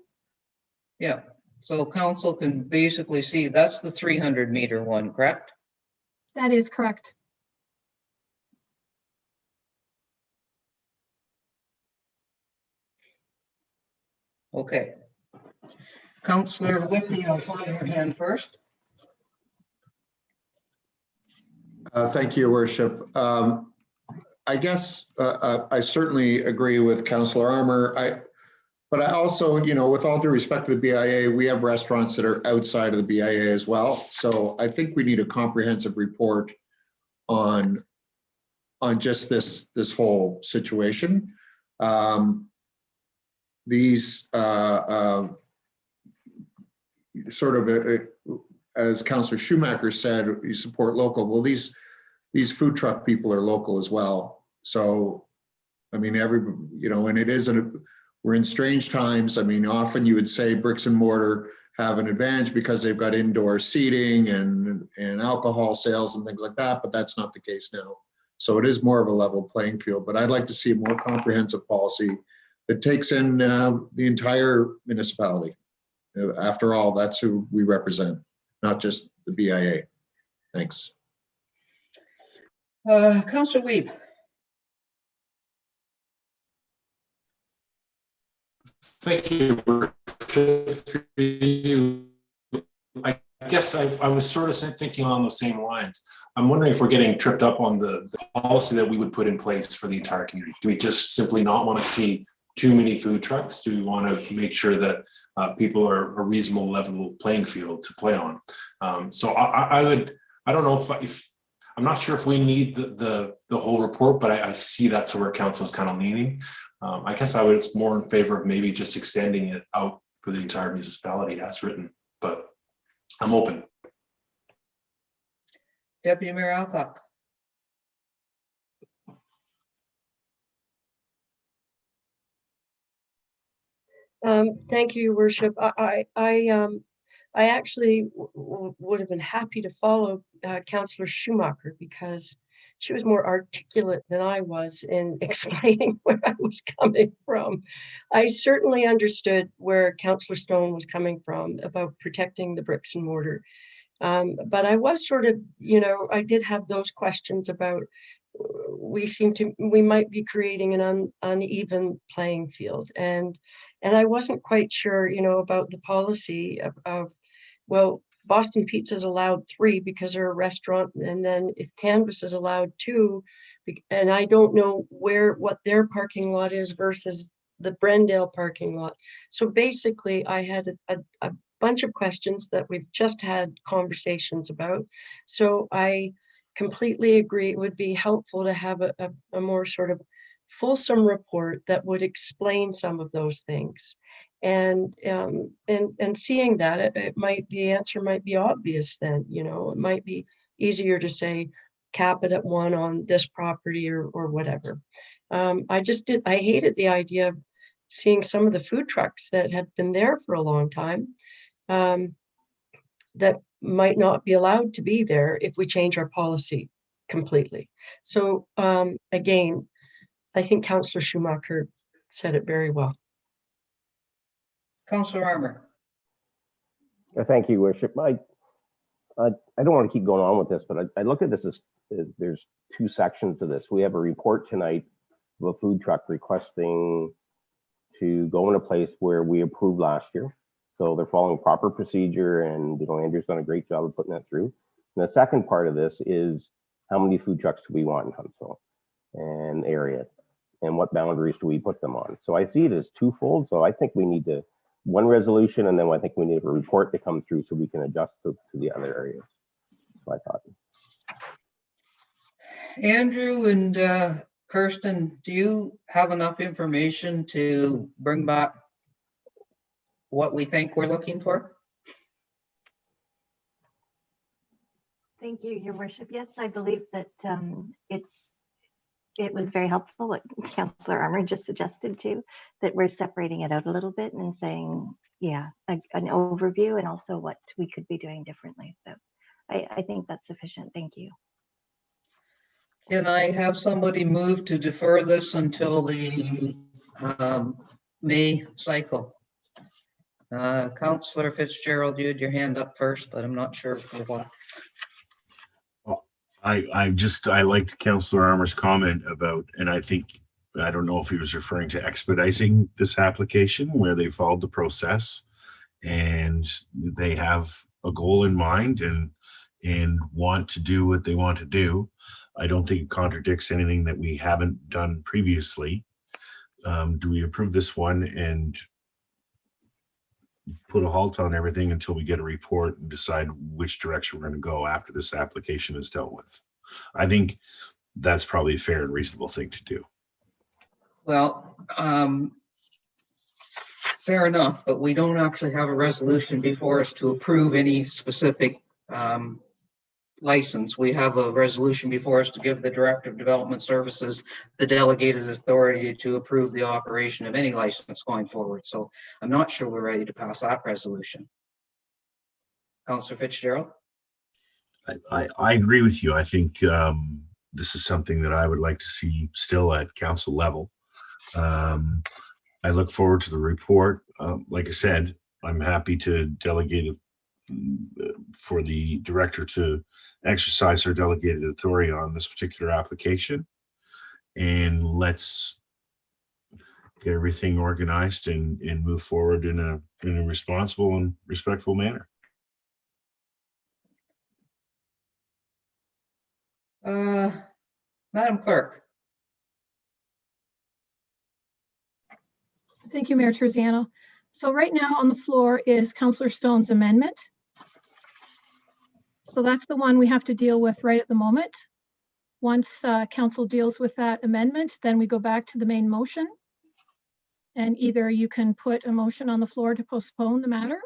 Yeah, so council can basically see that's the 300 meter one, correct? That is correct. Okay. Councillor Whitney, I'll call your hand first. Thank you, Your Worship. I guess I certainly agree with Councillor Armour. But I also, with all due respect to the BIA, we have restaurants that are outside of the BIA as well. So I think we need a comprehensive report on just this whole situation. These sort of, as Councillor Schumacher said, you support local. Well, these food truck people are local as well. So, I mean, and it isn't, we're in strange times. I mean, often you would say bricks and mortar have an advantage because they've got indoor seating and alcohol sales and things like that, but that's not the case now. So it is more of a level playing field, but I'd like to see a more comprehensive policy that takes in the entire municipality. After all, that's who we represent, not just the BIA. Thanks. Councillor Weeb. Thank you. I guess I was sort of thinking along those same lines. I'm wondering if we're getting tripped up on the policy that we would put in place for the entire community. Do we just simply not want to see too many food trucks? Do we want to make sure that people are a reasonable level playing field to play on? So I don't know if I'm not sure if we need the whole report, but I see that's where council is kind of leaning. I guess I was more in favor of maybe just extending it out for the entire municipality as written, but I'm open. Deputy Mayor Alcock. Thank you, Your Worship. I actually would have been happy to follow Councillor Schumacher because she was more articulate than I was in explaining where I was coming from. I certainly understood where Councillor Stone was coming from about protecting the bricks and mortar. But I was sort of, I did have those questions about we might be creating an uneven playing field. And I wasn't quite sure, about the policy of well, Boston Pizza is allowed 3 because they're a restaurant. And then if Canvas is allowed 2, and I don't know what their parking lot is versus the Brendale parking lot. So basically I had a bunch of questions that we've just had conversations about. So I completely agree. It would be helpful to have a more sort of fulsome report that would explain some of those things. And seeing that, the answer might be obvious then, it might be easier to say cap it at 1 on this property or whatever. I hated the idea of seeing some of the food trucks that had been there for a long time that might not be allowed to be there if we change our policy completely. So again, I think Councillor Schumacher said it very well. Councillor Armour. Thank you, Worship. I don't want to keep going on with this, but I look at this as there's 2 sections to this. We have a report tonight of a food truck requesting to go in a place where we approved last year. So they're following proper procedure, and Andrew's done a great job of putting that through. And the second part of this is how many food trucks do we want in Huntsville and area, and what boundaries do we put them on? So I see it as twofold. So I think we need one resolution, and then I think we need a report to come through so we can adjust to the other areas. So I thought. Andrew and Kirsten, do you have enough information to bring back what we think we're looking for? Thank you, Your Worship. Yes, I believe that it was very helpful what Councillor Armour just suggested too, that we're separating it out a little bit and saying, yeah, an overview and also what we could be doing differently. So I think that's sufficient. Thank you. Can I have somebody move to defer this until the May cycle? Councillor Fitzgerald, you had your hand up first, but I'm not sure for what. I liked Councillor Armour's comment about, and I don't know if he was referring to expediting this application where they followed the process and they have a goal in mind and want to do what they want to do. I don't think it contradicts anything that we haven't done previously. Do we approve this one and put a halt on everything until we get a report and decide which direction we're going to go after this application is dealt with? I think that's probably a fair and reasonable thing to do. Well, fair enough, but we don't actually have a resolution before us to approve any specific license. We have a resolution before us to give the Director of Development Services the delegated authority to approve the operation of any license going forward. So I'm not sure we're ready to pass that resolution. Councillor Fitzgerald? I agree with you. I think this is something that I would like to see still at council level. I look forward to the report. Like I said, I'm happy to delegate it for the director to exercise her delegated authority on this particular application, and let's get everything organized and move forward in a responsible and respectful manner. Madam Clerk. Thank you, Mayor Terziano. So right now on the floor is Councillor Stone's amendment. So that's the one we have to deal with right at the moment. Once council deals with that amendment, then we go back to the main motion. And either you can put a motion on the floor to postpone the matter,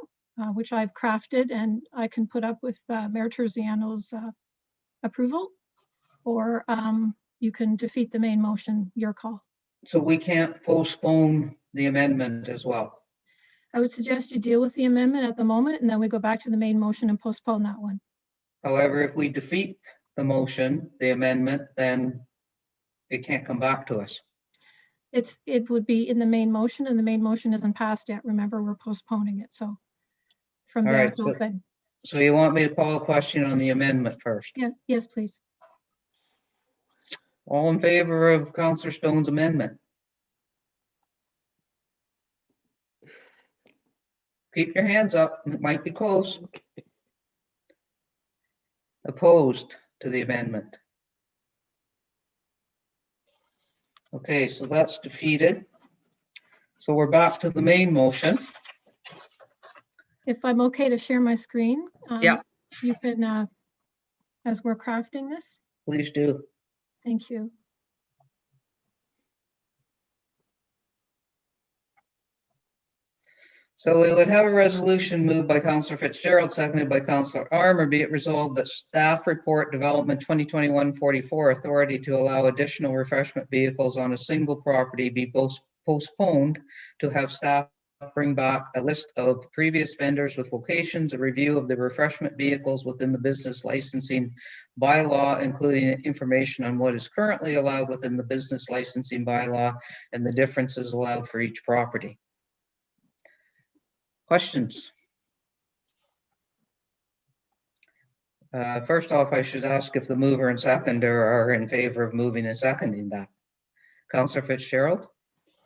which I've crafted and I can put up with Mayor Terziano's approval, or you can defeat the main motion, your call. So we can't postpone the amendment as well. I would suggest you deal with the amendment at the moment, and then we go back to the main motion and postpone that one. However, if we defeat the motion, the amendment, then it can't come back to us. It would be in the main motion, and the main motion isn't passed yet. Remember, we're postponing it. So from All there, right, it's open. So you want me to call a question on the amendment first? Yeah, yes, please. All in favor of Councillor Stone's amendment? Keep your hands up. It might be close. Opposed to the amendment? Okay, so that's defeated. So we're back to the main motion. If I'm okay to share my screen, Yeah. you can, as we're crafting this. Please do. Thank you. So we would have a resolution moved by Councillor Fitzgerald, seconded by Councillor Armour. Be it resolved that staff report development 2021-44 authority to allow additional refreshment vehicles on a single property be postponed, to have staff bring back a list of previous vendors with locations, a review of the refreshment vehicles within the business licensing bylaw, including information on what is currently allowed within the business licensing bylaw and the differences allowed for each property. Questions? First off, I should ask if the mover and seconder are in favor of moving and seconding that. Councillor Fitzgerald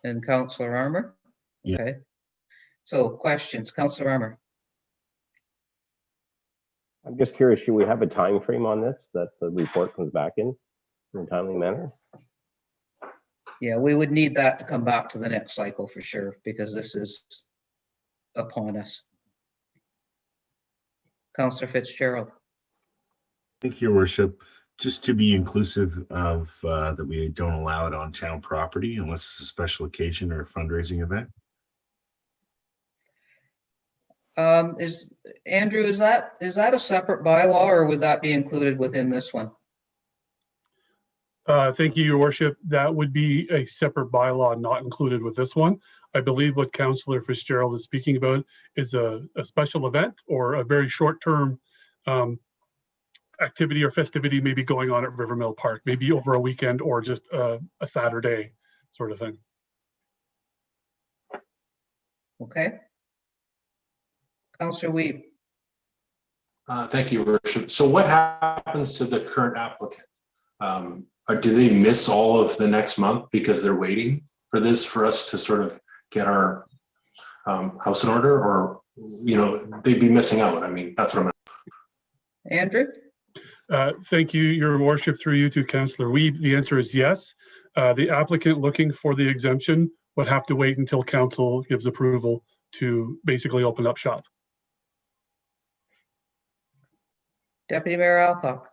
and Councillor Armour? Yeah. Okay. So questions, Councillor Armour? I'm just curious, should we have a time frame on this, that the report comes back in a timely manner? Yeah, we would need that to come back to the next cycle for sure, because this is upon us. Councillor Fitzgerald. Thank you, Your Worship. Just to be inclusive of that we don't allow it on town property unless it's a special occasion or a fundraising event. Andrew, is that a separate bylaw, or would that be included within this one? Thank you, Your Worship. That would be a separate bylaw not included with this one. I believe what Councillor Fitzgerald is speaking about is a special event or a very short-term activity or festivity maybe going on at Rivermill Park, maybe over a weekend or just a Saturday sort of thing. Okay. Councillor Weeb. Thank you, Your Worship. So what happens to the current applicant? Do they miss all of the next month because they're waiting for this, for us to sort of get our house in order, or, you know, they'd be missing out? I mean, that's what I'm. Andrew? Thank you, Your Worship, through you to Councillor Weeb. The answer is yes. The applicant looking for the exemption would have to wait until council gives approval to basically open up shop. Deputy Mayor Alcock.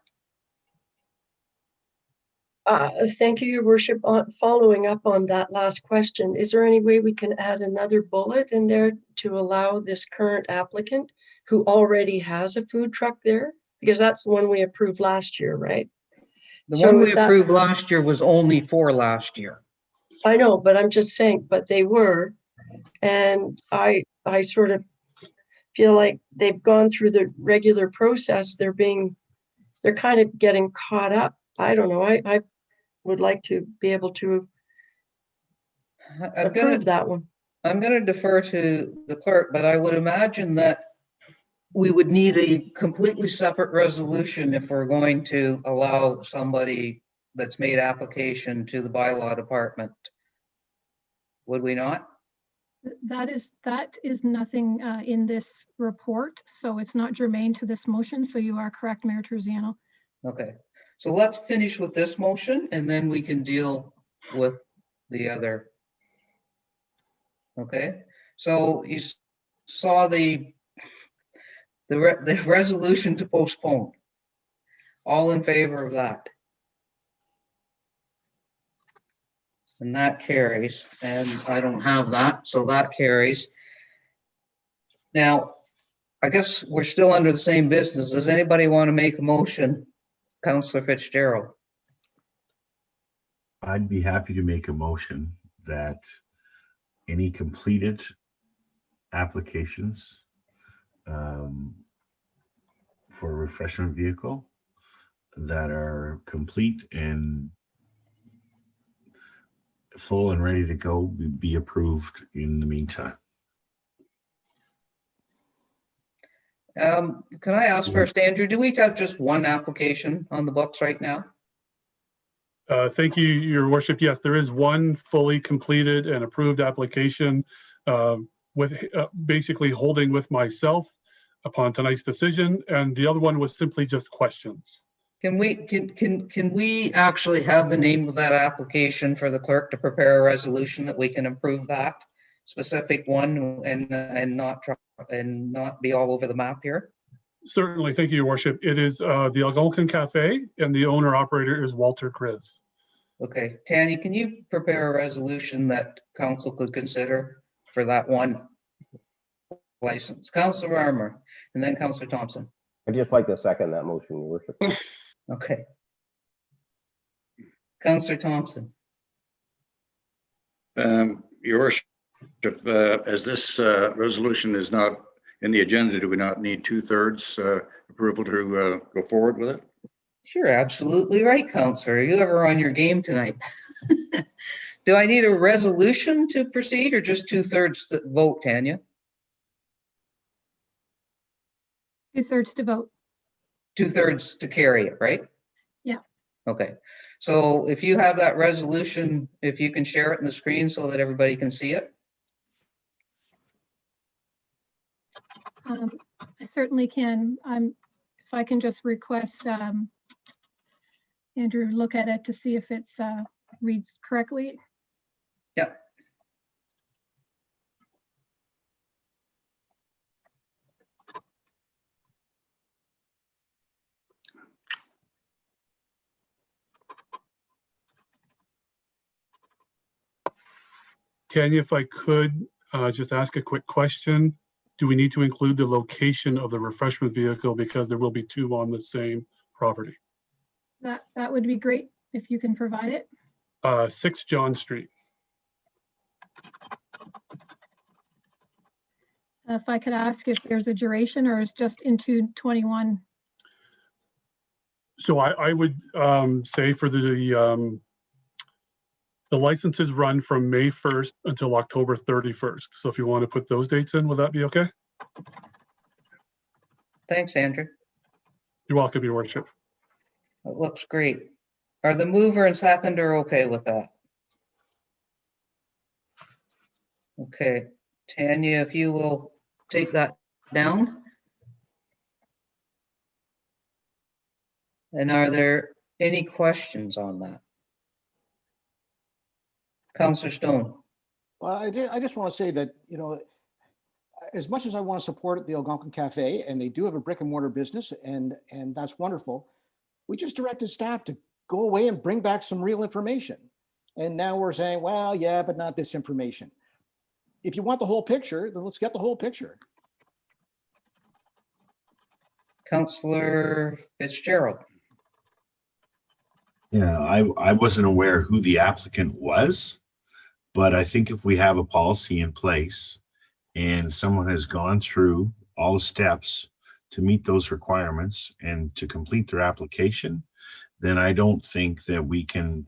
Thank you, Your Worship. Following up on that last question, is there any way we can add another bullet in there to allow this current applicant who already has a food truck there? Because that's the one we approved last year, right? The So one we if that- approved last year was only for last year. I know, but I'm just saying, but they were. And I sort of feel like they've gone through the regular process. They're kind of getting caught up. I don't know. I would like to be able to approve that one. I'm going to defer to the clerk, but I would imagine that we would need a completely separate resolution if we're going to allow somebody that's made application to the bylaw department. Would we not? That is nothing in this report, so it's not germane to this motion. So you are correct, Mayor Terziano. Okay, so let's finish with this motion and then we can deal with the other. Okay, so you saw the the resolution to postpone. All in favor of that? And that carries, and I don't have that, so that carries. Now, I guess we're still under the same business. Does anybody want to make a motion? Councillor Fitzgerald. I'd be happy to make a motion that any completed applications for a refreshment vehicle that are complete and full and ready to go be approved in the meantime. Can I ask first, Andrew, do we have just one application on the books right now? Thank you, Your Worship. Yes, there is one fully completed and approved application with basically holding with myself upon tonight's decision, and the other one was simply just questions. Can we actually have the name of that application for the clerk to prepare a resolution that we can approve that specific one and not be all over the map here? Certainly, thank you, Your Worship. It is the Algonquin Cafe, and the owner operator is Walter Chris. Okay, Tanya, can you prepare a resolution that council could consider for that one license? Councillor Armour, and then Councillor Thompson. I'd just like to second that motion, Your Worship. Okay. Councillor Thompson. Your Worship, as this resolution is not in the agenda, do we not need 2/3 approval to go forward with it? Sure, absolutely right, Councillor. You ever on your game tonight? Do I need a resolution to proceed or just 2/3 vote, Tanya? 2/3 to vote. 2/3 to carry it, right? Yeah. Okay. So if you have that resolution, if you can share it in the screen so that everybody can see it. I certainly can. If I can just request Andrew look at it to see if it's reads correctly. Yeah. Tanya, if I could just ask a quick question. Do we need to include the location of the refreshment vehicle because there will be two on the same property? That would be great if you can provide it. 6 John Street. If I could ask if there's a duration or is just into 21. So I would say for the licenses run from May 1st until October 31st. So if you want to put those dates in, will that be okay? Thanks, Andrew. You're welcome, Your Worship. It looks great. Are the mover and seconder okay with that? Okay, Tanya, if you will take that down. And are there any questions on that? Councillor Stone. Well, I just want to say that, you know, as much as I want to support the Algonquin Cafe, and they do have a brick and mortar business, and that's wonderful, we just directed staff to go away and bring back some real information. And now we're saying, well, yeah, but not this information. If you want the whole picture, then let's get the whole picture. Councillor Fitzgerald. Yeah, I wasn't aware who the applicant was, but I think if we have a policy in place and someone has gone through all the steps to meet those requirements and to complete their application, then I don't think that we can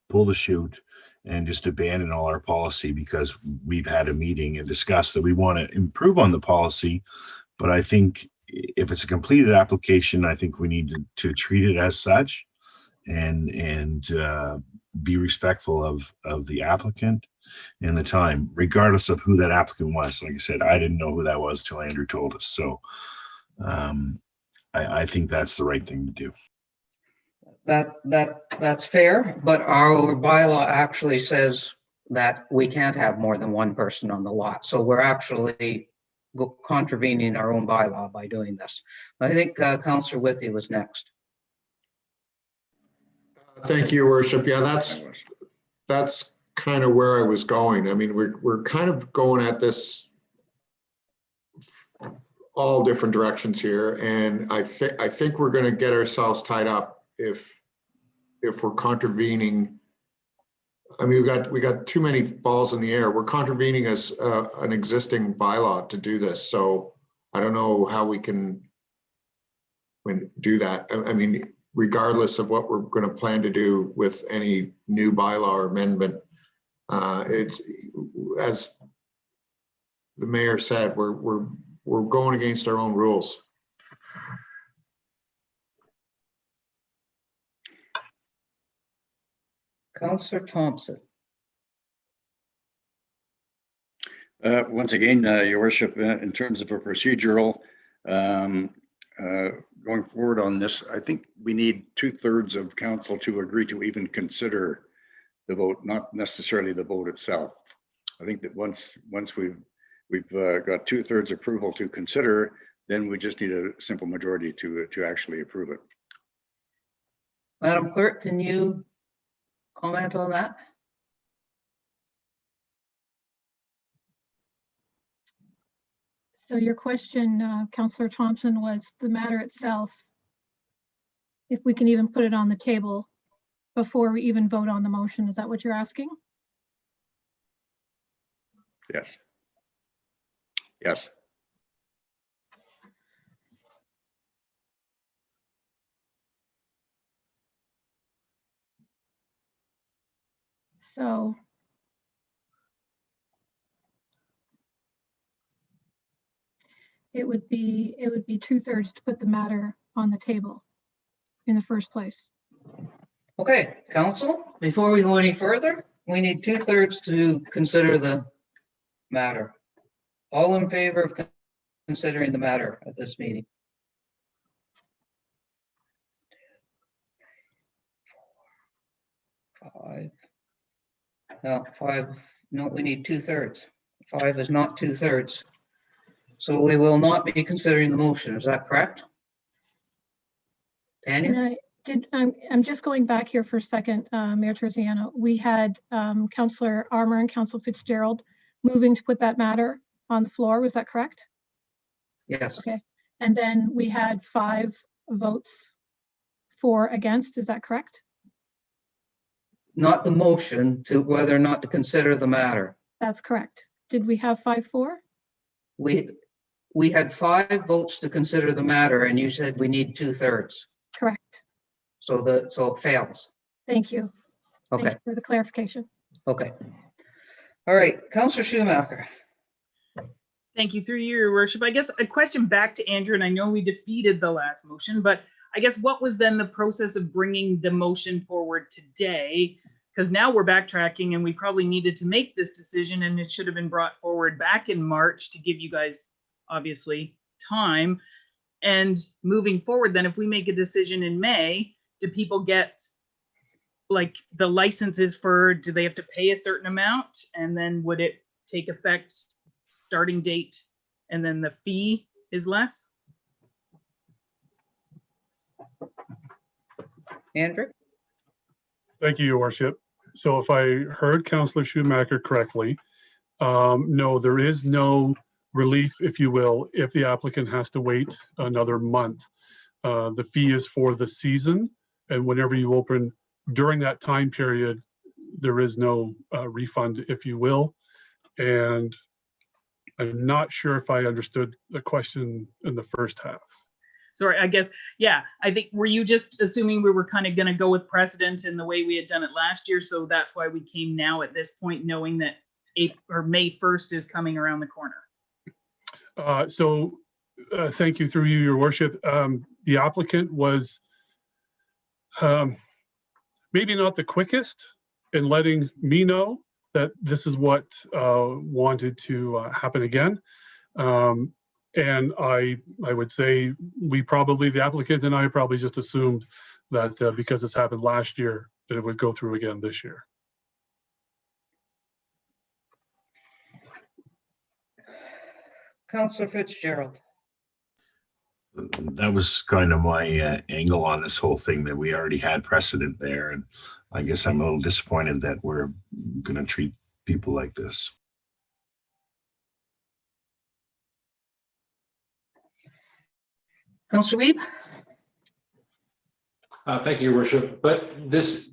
pull the chute and just abandon all our policy because we've had a meeting and discussed that we want to improve on the policy. But I think if it's a completed application, I think we need to treat it as such and be respectful of the applicant and the time, regardless of who that applicant was. Like I said, I didn't know who that was till Andrew told us. So I think that's the right thing to do. That's fair, but our bylaw actually says that we can't have more than one person on the lot. So we're actually contravening our own bylaw by doing this. I think Councillor Withy was next. Thank you, Worship. Yeah, that's kind of where I was going. I mean, we're kind of going at this all different directions here, and I think we're going to get ourselves tied up if we're contravening. I mean, we got too many balls in the air. We're contravening as an existing bylaw to do this, so I don't know how we can do that. I mean, regardless of what we're going to plan to do with any new bylaw or amendment, it's, as the mayor said, we're going against our own rules. Councillor Thompson. Once again, Your Worship, in terms of a procedural, going forward on this, I think we need 2/3 of council to agree to even consider the vote, not necessarily the vote itself. I think that once we've got 2/3 approval to consider, then we just need a simple majority to actually approve it. Madam Clerk, can you comment on that? So your question, Councillor Thompson, was the matter itself, if we can even put it on the table before we even vote on the motion. Is that what you're asking? Yes. Yes. So it would be 2/3 to put the matter on the table in the first place. Okay, council, before we go any further, we need 2/3 to consider the matter. All in favor of considering the matter at this meeting? 5. No, 5. No, we need 2/3. 5 is not 2/3. So we will not be considering the motion. Is that correct? Tanya? I'm just going back here for a second, Mayor Terziano. We had Councillor Armour and Councillor Fitzgerald moving to put that matter on the floor. Was that correct? Yes. Okay. And then we had 5 votes for against. Is that correct? Not the motion to whether or not to consider the matter. That's correct. Did we have 5 for? We had 5 votes to consider the matter, and you said we need 2/3. Correct. So it fails. Thank you. Okay. Thank you for the clarification. Okay. All right, Councillor Schumacher. Thank you, through you, Your Worship. I guess a question back to Andrew, and I know we defeated the last motion, but I guess what was then the process of bringing the motion forward today? Because now we're backtracking and we probably needed to make this decision, and it should have been brought forward back in March to give you guys obviously time. And moving forward, then if we make a decision in May, do people get like the licenses for, do they have to pay a certain amount? And then would it take effect starting date and then the fee is less? Andrew? Thank you, Your Worship. So if I heard Councillor Schumacher correctly, no, there is no relief, if you will, if the applicant has to wait another month. The fee is for the season, and whenever you open during that time period, there is no refund, if you will. And I'm not sure if I understood the question in the first half. Sorry, I guess, yeah, I think, were you just assuming we were kind of going to go with precedent in the way we had done it last year? So that's why we came now at this point, knowing that May 1st is coming around the corner. Thank you, through you, Your Worship. The applicant was maybe not the quickest in letting me know that this is what wanted to happen again. And I would say the applicant and I probably just assumed that because this happened last year, that it would go through again this year. Councillor Fitzgerald. That was kind of my angle on this whole thing, that we already had precedent there. And I guess I'm a little disappointed that we're going to treat people like this. Councillor Weeb. Thank you, Your Worship. But this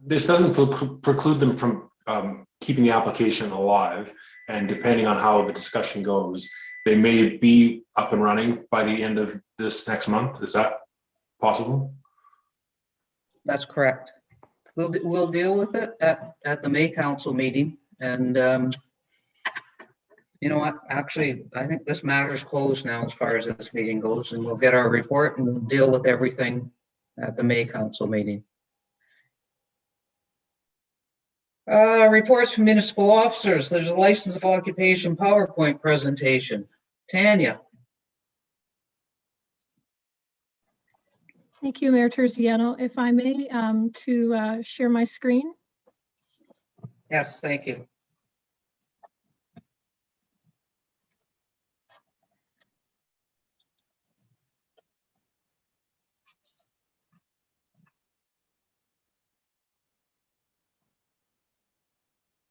doesn't preclude them from keeping the application alive. And depending on how the discussion goes, they may be up and running by the end of this next month. Is that possible? That's correct. We'll deal with it at the May Council meeting. And you know what? Actually, I think this matter's closed now as far as this meeting goes, and we'll get our report and we'll deal with everything at the May Council meeting. Reports from municipal officers. There's a license of occupation PowerPoint presentation. Tanya. Thank you, Mayor Terziano. If I may, to share my screen. Yes, thank you.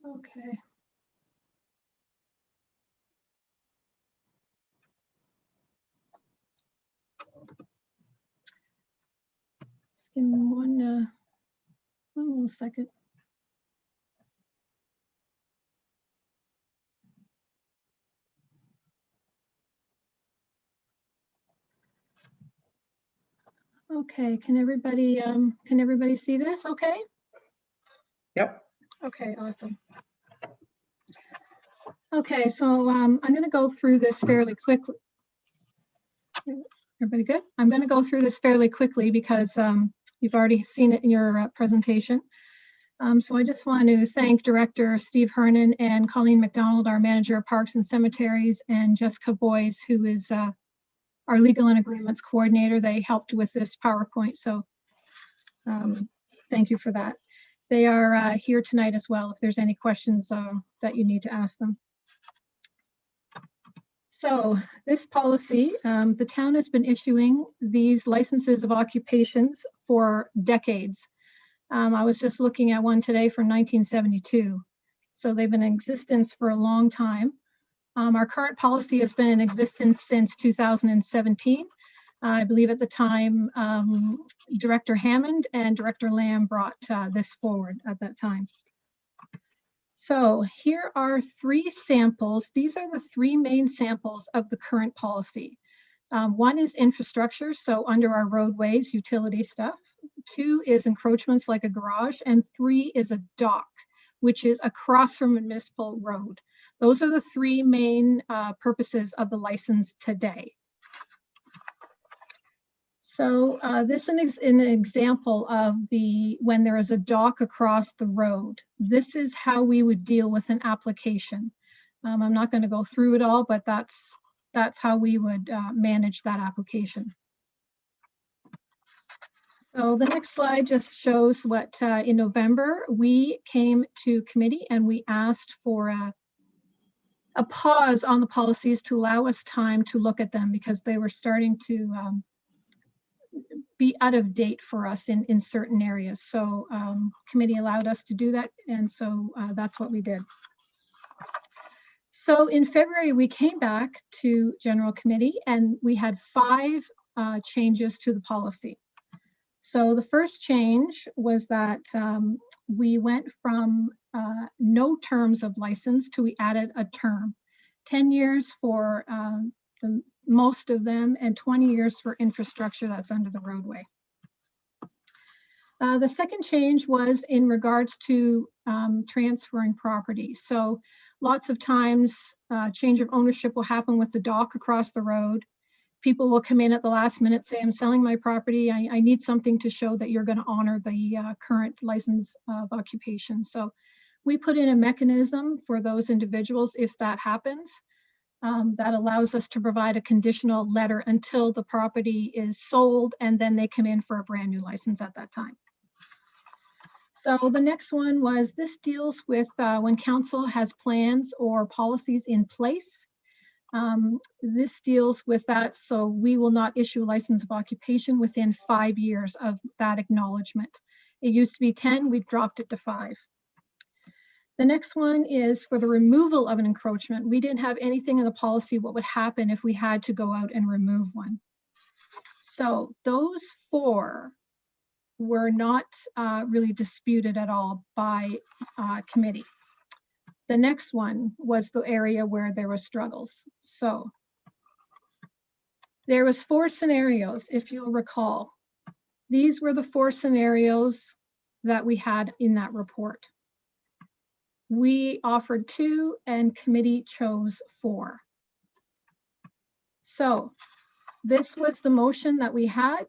Okay. Just give me one little second. Okay, can everybody see this okay? Yep. Okay, awesome. Okay, so I'm going to go through this fairly quickly. Everybody good? I'm going to go through this fairly quickly because you've already seen it in your presentation. So I just want to thank Director Steve Hernan and Colleen McDonald, our Manager of Parks and Cemeteries, and Jessica Boyes, who is our Legal and Agreements Coordinator. They helped with this PowerPoint, so thank you for that. They are here tonight as well if there's any questions that you need to ask them. So this policy, the town has been issuing these licenses of occupations for decades. I was just looking at one today from 1972. So they've been in existence for a long time. Our current policy has been in existence since 2017. I believe at the time, Director Hammond and Director Lamb brought this forward at that time. So here are three samples. These are the three main samples of the current policy. One is infrastructure, so under our roadways, utility stuff. Two is encroachments like a garage, and three is a dock, which is across from a municipal road. Those are the three main purposes of the license today. So this is an example of when there is a dock across the road. This is how we would deal with an application. I'm not going to go through it all, but that's how we would manage that application. So the next slide just shows what in November we came to committee and we asked for a pause on the policies to allow us time to look at them because they were starting to be out of date for us in certain areas. So committee allowed us to do that, and so that's what we did. So in February, we came back to General Committee and we had 5 changes to the policy. So the first change was that we went from no terms of license to we added a term, 10 years for most of them and 20 years for infrastructure that's under the roadway. The second change was in regards to transferring property. So lots of times change of ownership will happen with the dock across the road. People will come in at the last minute, say, I'm selling my property. I need something to show that you're going to honor the current license of occupation. So we put in a mechanism for those individuals if that happens. That allows us to provide a conditional letter until the property is sold, and then they come in for a brand new license at that time. So the next one was this deals with when council has plans or policies in place. This deals with that, so we will not issue a license of occupation within 5 years of that acknowledgement. It used to be 10, we've dropped it to 5. The next one is for the removal of an encroachment. We didn't have anything in the policy what would happen if we had to go out and remove one. So those 4 were not really disputed at all by committee. The next one was the area where there were struggles. So there was 4 scenarios, if you'll recall. These were the 4 scenarios that we had in that report. We offered 2 and committee chose 4. So this was the motion that we had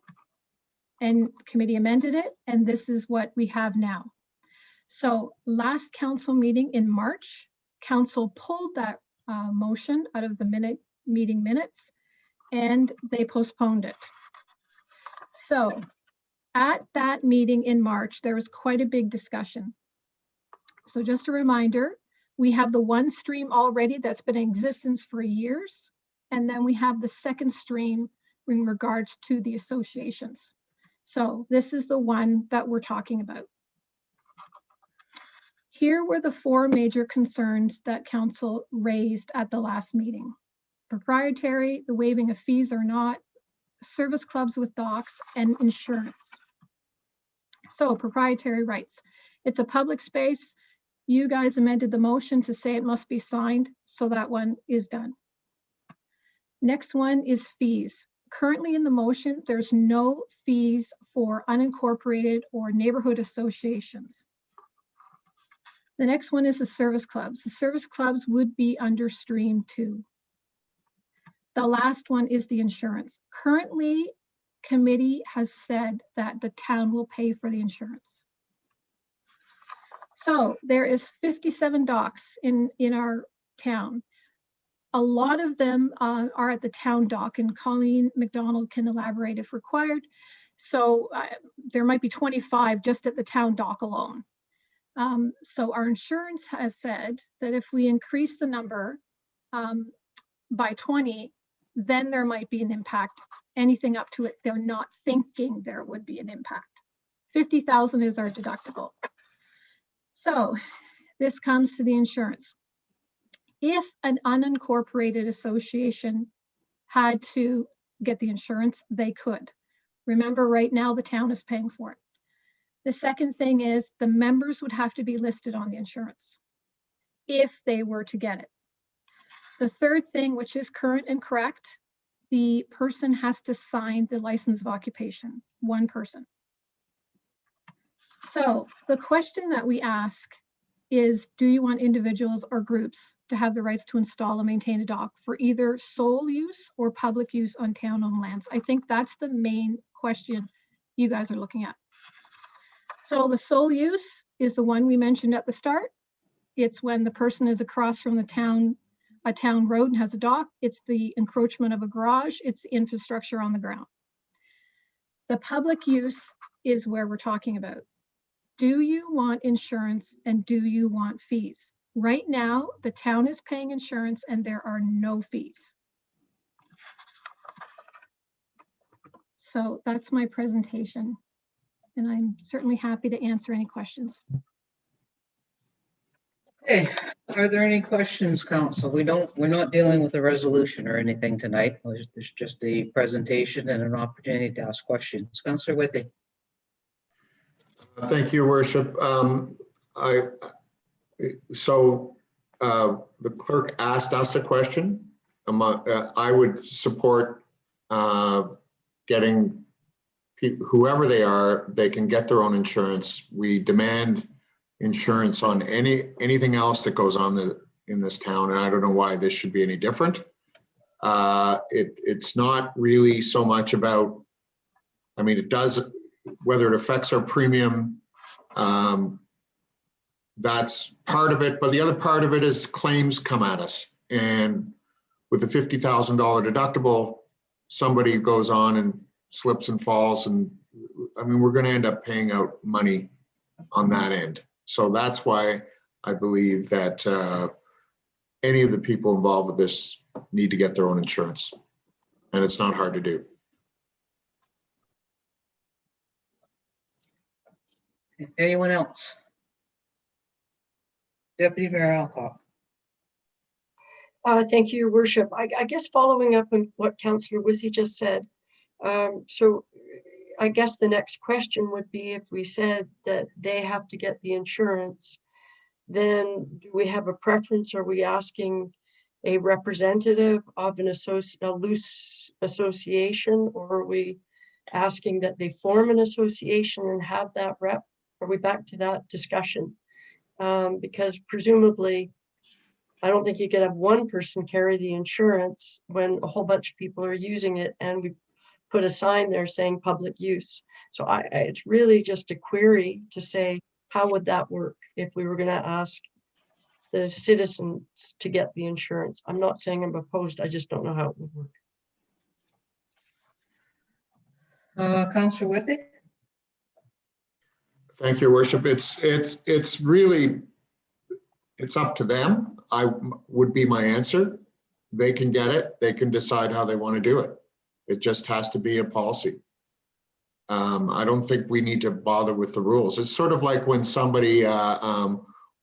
and committee amended it, and this is what we have now. So last council meeting in March, council pulled that motion out of the meeting minutes and they postponed it. So at that meeting in March, there was quite a big discussion. So just a reminder, we have the 1 stream already that's been in existence for years. And then we have the 2nd stream in regards to the associations. So this is the one that we're talking about. Here were the 4 major concerns that council raised at the last meeting. Proprietary, the waiving of fees or not, service clubs with docks, and insurance. So proprietary rights. It's a public space. You guys amended the motion to say it must be signed, so that one is done. Next one is fees. Currently in the motion, there's no fees for unincorporated or neighborhood associations. The next one is the service clubs. The service clubs would be under stream 2. The last one is the insurance. Currently, committee has said that the town will pay for the insurance. So there is 57 docks in our town. A lot of them are at the town dock, and Colleen McDonald can elaborate if required. So there might be 25 just at the town dock alone. So our insurance has said that if we increase the number by 20, then there might be an impact. Anything up to it, they're not thinking there would be an impact. 50,000 is our deductible. So this comes to the insurance. If an unincorporated association had to get the insurance, they could. Remember, right now the town is paying for it. The second thing is the members would have to be listed on the insurance if they were to get it. The third thing, which is current and correct, the person has to sign the license of occupation, 1 person. So the question that we ask is, do you want individuals or groups to have the rights to install and maintain a dock for either sole use or public use on town-owned lands? I think that's the main question you guys are looking at. So the sole use is the one we mentioned at the start. It's when the person is across from the town, a town road and has a dock. It's the encroachment of a garage. It's the infrastructure on the ground. The public use is where we're talking about. Do you want insurance and do you want fees? Right now, the town is paying insurance and there are no fees. So that's my presentation. And I'm certainly happy to answer any questions. Hey, are there any questions, council? We're not dealing with a resolution or anything tonight. There's just a presentation and an opportunity to ask questions. Councillor Withy. Thank you, Worship. The clerk asked us a question. I would support getting people, whoever they are, they can get their own insurance. We demand insurance on anything else that goes on in this town, and I don't know why this should be any different. It's not really so much about, I mean, it does, whether it affects our premium, that's part of it, but the other part of it is claims come at us, and with the $50,000 deductible, somebody goes on and slips and falls, and I mean, we're going to end up paying out money on that end. So that's why I believe that any of the people involved with this need to get their own insurance. And it's not hard to do. Anyone else? Deputy Mayor Alcock. Thank you, Your Worship. I guess following up on what Councillor Withy just said, so I guess the next question would be, if we said that they have to get the insurance, then do we have a preference? Are we asking a representative of a loose association, or are we asking that they form an association and have that rep? Are we back to that discussion? Because presumably, I don't think you could have one person carry the insurance when a whole bunch of people are using it, and we put a sign there saying public use. So it's really just a query to say, how would that work if we were going to ask the citizens to get the insurance? I'm not saying I'm opposed, I just don't know how it would work. Councillor Withy? Thank you, Your Worship. It's really, it's up to them. Would be my answer. They can get it. They can decide how they want to do it. It just has to be a policy. I don't think we need to bother with the rules. It's sort of like when somebody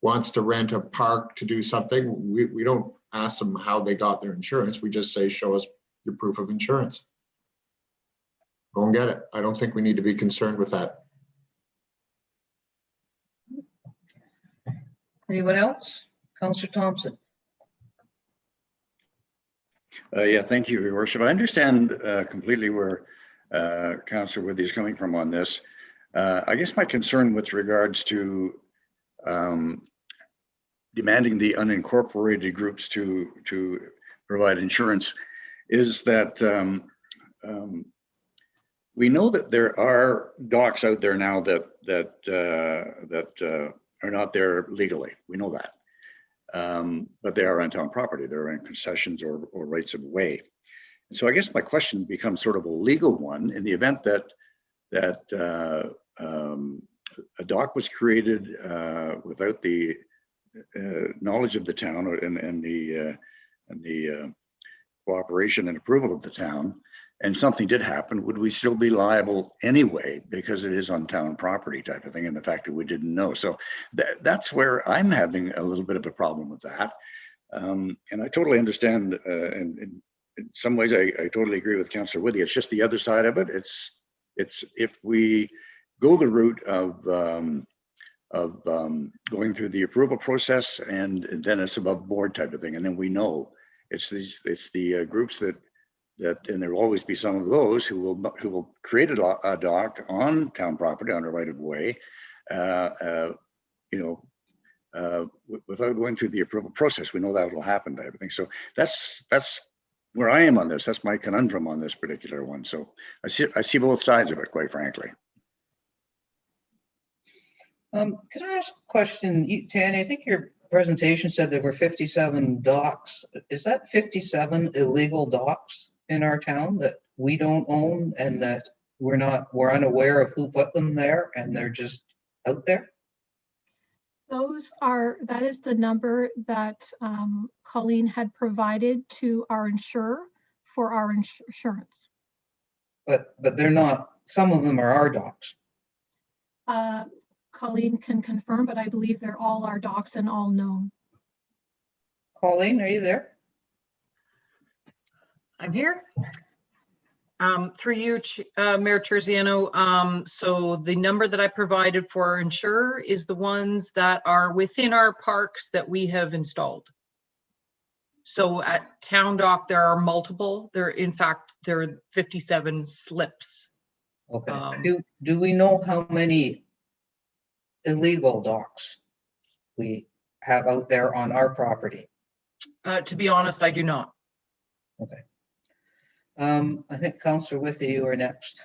wants to rent a park to do something. We don't ask them how they got their insurance. We just say, show us your proof of insurance. Go and get it. I don't think we need to be concerned with that. Anyone else? Councillor Thompson. Yeah, thank you, Your Worship. I understand completely where Councillor Withy is coming from on this. I guess my concern with regards to demanding the unincorporated groups to provide insurance is that we know that there are docks out there now that are not there legally. We know that. But they are on town property. They're in concessions or rights of way. And so I guess my question becomes sort of a legal one in the event that a dock was created without the knowledge of the town and the cooperation and approval of the town, and something did happen, would we still be liable anyway because it is on town property type of thing, and the fact that we didn't know? So that's where I'm having a little bit of a problem with that. And I totally understand, and in some ways I totally agree with Councillor Withy. It's just the other side of it. It's if we go the route of going through the approval process, and then it's above board type of thing, and then we know it's the groups that, and there will always be some of those who will create a dock on town property on a right of way, without going through the approval process. We know that will happen to everything. So that's where I am on this. That's my conundrum on this particular one. So I see both sides of it, quite frankly. Could I ask a question? Tanya, I think your presentation said there were 57 docks. Is that 57 illegal docks in our town that we don't own and that we're unaware of who put them there and they're just out there? That is the number that Colleen had provided to our insurer for our insurance. But they're not, some of them are our docks. Colleen can confirm, but I believe they're all our docks and all known. Colleen, are you there? I'm here. Through you, Mayor Terziano. So the number that I provided for our insurer is the ones that are within our parks that we have installed. So at Town Dock, there are multiple. In fact, there are 57 slips. Okay. Do we know how many illegal docks we have out there on our property? To be honest, I do not. Okay. I think Councillor Withy, you are next.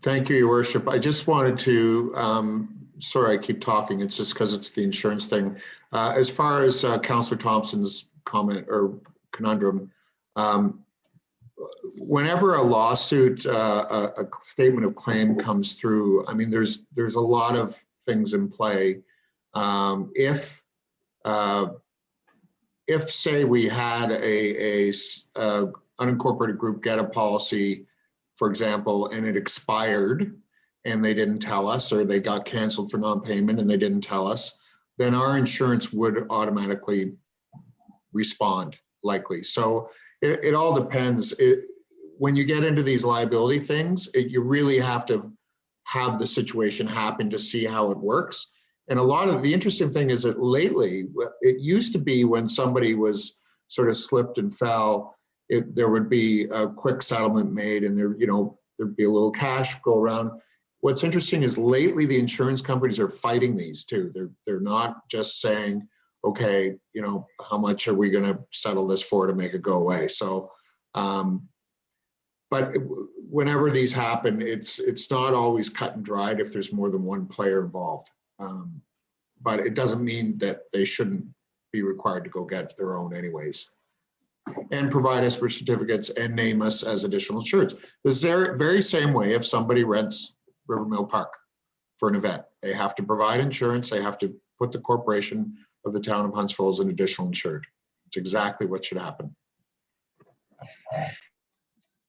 Thank you, Your Worship. I just wanted to, sorry I keep talking, it's just because it's the insurance thing. As far as Councillor Thompson's comment or conundrum, whenever a lawsuit, a statement of claim comes through, I mean, there's a lot of things in play. If if say we had a unincorporated group get a policy, for example, and it expired and they didn't tell us, or they got canceled for non-payment and they didn't tell us, then our insurance would automatically respond likely. So it all depends. When you get into these liability things, you really have to have the situation happen to see how it works. And a lot of the interesting thing is that lately, it used to be when somebody was sort of slipped and fell, there would be a quick settlement made and there'd be a little cash go around. What's interesting is lately the insurance companies are fighting these too. They're not just saying, okay, how much are we going to settle this for to make it go away? So, but whenever these happen, it's not always cut and dried if there's more than one player involved. But it doesn't mean that they shouldn't be required to go get their own anyways, and provide us with certificates and name us as additional insureds. The very same way if somebody rents River Mill Park for an event, they have to provide insurance. They have to put the corporation of the town of Huntsville as an additional insured. It's exactly what should happen.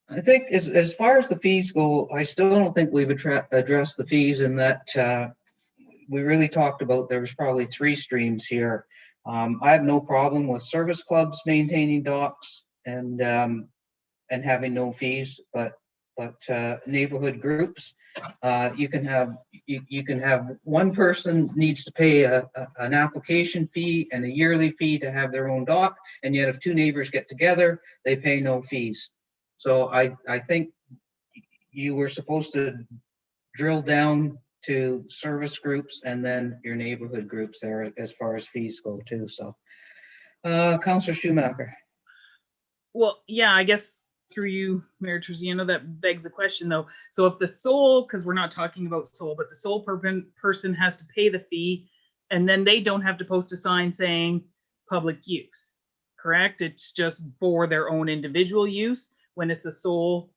I think as far as the fees go, I still don't think we've addressed the fees in that we really talked about there was probably 3 streams here. I have no problem with service clubs maintaining docks and having no fees, but neighborhood groups, you can have one person needs to pay an application fee and a yearly fee to have their own dock, and yet if 2 neighbors get together, they pay no fees. So I think you were supposed to drill down to service groups and then your neighborhood groups there as far as fees go too. So, Councillor Schumacher. Well, yeah, I guess through you, Mayor Terziano, that begs the question though. So if the sole, because we're not talking about sole, but the sole person has to pay the fee and then they don't have to post a sign saying public use, correct? It's just for their own individual use when it's a sole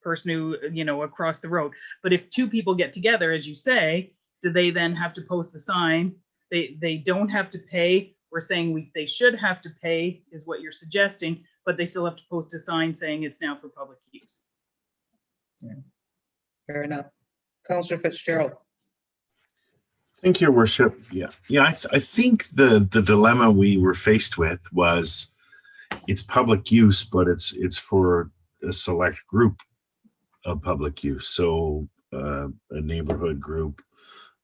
person who, across the road. But if 2 people get together, as you say, do they then have to post the sign? They don't have to pay. We're saying they should have to pay is what you're suggesting, but they still have to post a sign saying it's now for public use. Yeah. Fair enough. Councillor Fitzgerald. Thank you, Your Worship. Yeah. I think the dilemma we were faced with was it's public use, but it's for a select group of public use. So a neighborhood group,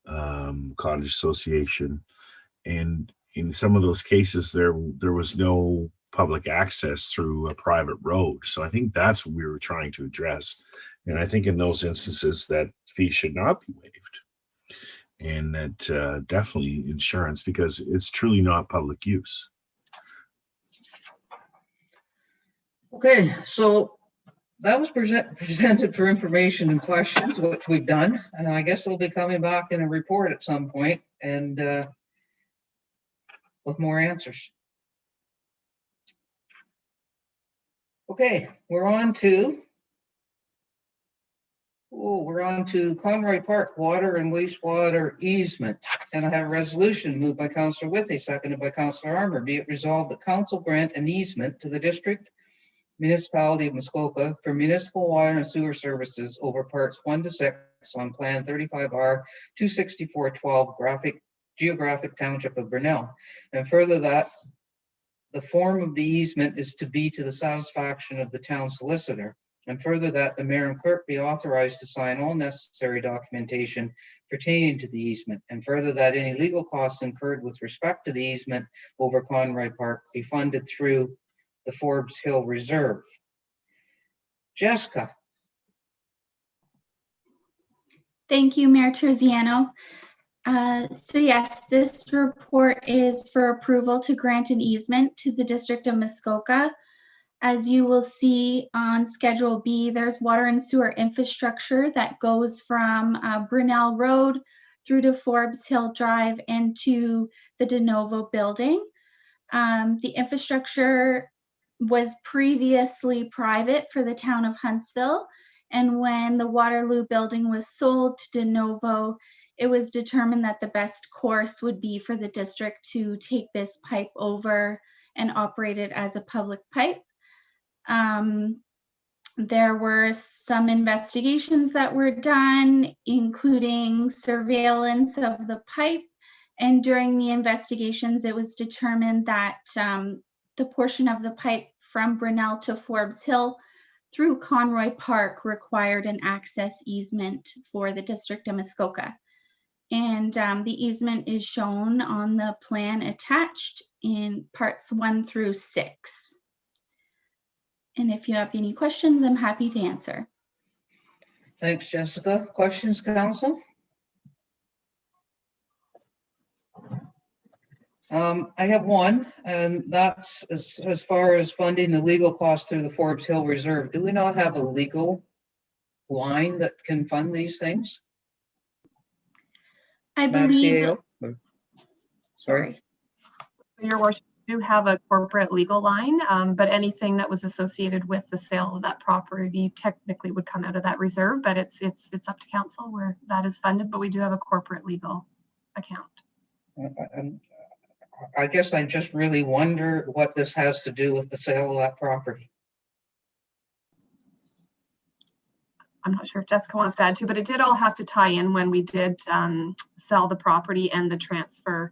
cottage association, and in some of those cases there was no public access through a private road. So I think that's what we were trying to address. And I think in those instances that fees should not be waived. And that definitely insurance, because it's truly not public use. Okay, so that was presented for information and questions, which we've done. And I guess we'll be coming back in a report at some point and with more answers. Okay, we're on to Conroy Park water and wastewater easement. And I have a resolution moved by Councillor Withey, seconded by Councillor Armour. Be it resolved that council grant an easement to the district municipality of Muskoka for municipal water and sewer services over parts 1 to 6 on Plan 35R 26412 geographic township of Brunel. And further that the form of the easement is to be to the satisfaction of the town solicitor. And further that the mayor and clerk be authorized to sign all necessary documentation pertaining to the easement. And further that any legal costs incurred with respect to the easement over Conroy Park be funded through the Forbes Hill Reserve. Jessica. Thank you, Mayor Terziano. So yes, this report is for approval to grant an easement to the District of Muskoka. As you will see on Schedule B, there's water and sewer infrastructure that goes from Brunel Road through to Forbes Hill Drive and to the De Novo building. The infrastructure was previously private for the town of Huntsville, and when the Waterloo building was sold to De Novo, it was determined that the best course would be for the district to take this pipe over and operate it as a public pipe. There were some investigations that were done, including surveillance of the pipe. And during the investigations, it was determined that the portion of the pipe from Brunel to Forbes Hill through Conroy Park required an access easement for the District of Muskoka. And the easement is shown on the plan attached in parts 1 through 6. And if you have any questions, I'm happy to answer. Thanks, Jessica. Questions, council? I have one, and that's as far as funding the legal costs through the Forbes Hill Reserve. Do we not have a legal line that can fund these things? I Madam believe. CEO? Sorry. Your worship, we do have a corporate legal line, but anything that was associated with the sale of that property technically would come out of that reserve, but it's up to council where that is funded, but we do have a corporate legal account. I guess I just really wonder what this has to do with the sale of that property. I'm not sure if Jessica wants to add to, but it did all have to tie in when we did sell the property and the transfer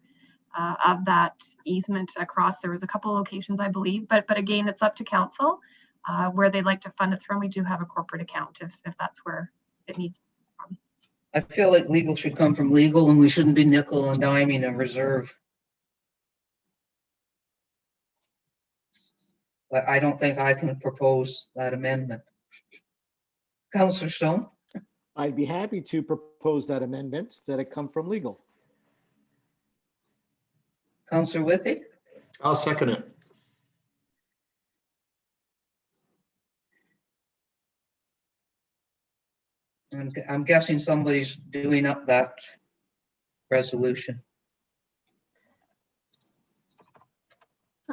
of that easement across. There was a couple of locations, I believe, but again, it's up to council where they'd like to fund it from. We do have a corporate account if that's where it needs to come from. I feel like legal should come from legal, and we shouldn't be nickel and diming a reserve. But I don't think I can propose that amendment. Councillor Stone? I'd be happy to propose that amendment, that it come from legal. Councillor Withy? I'll second it. I'm guessing somebody's doing up that resolution.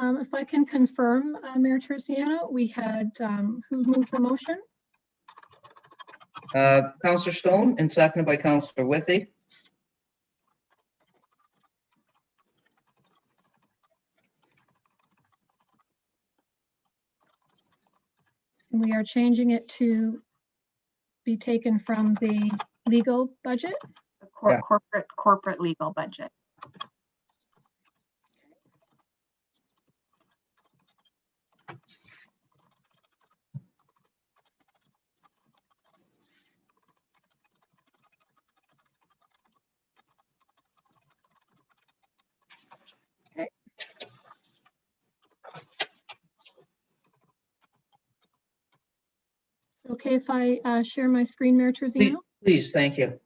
If I can confirm, Mayor Terziano, we had, who moved the motion? Councillor Stone, and seconded by Councillor Withy. And we are changing it to be taken from the legal budget? The corporate legal budget. Okay, if I share my screen, Mayor Terziano? Please, thank you.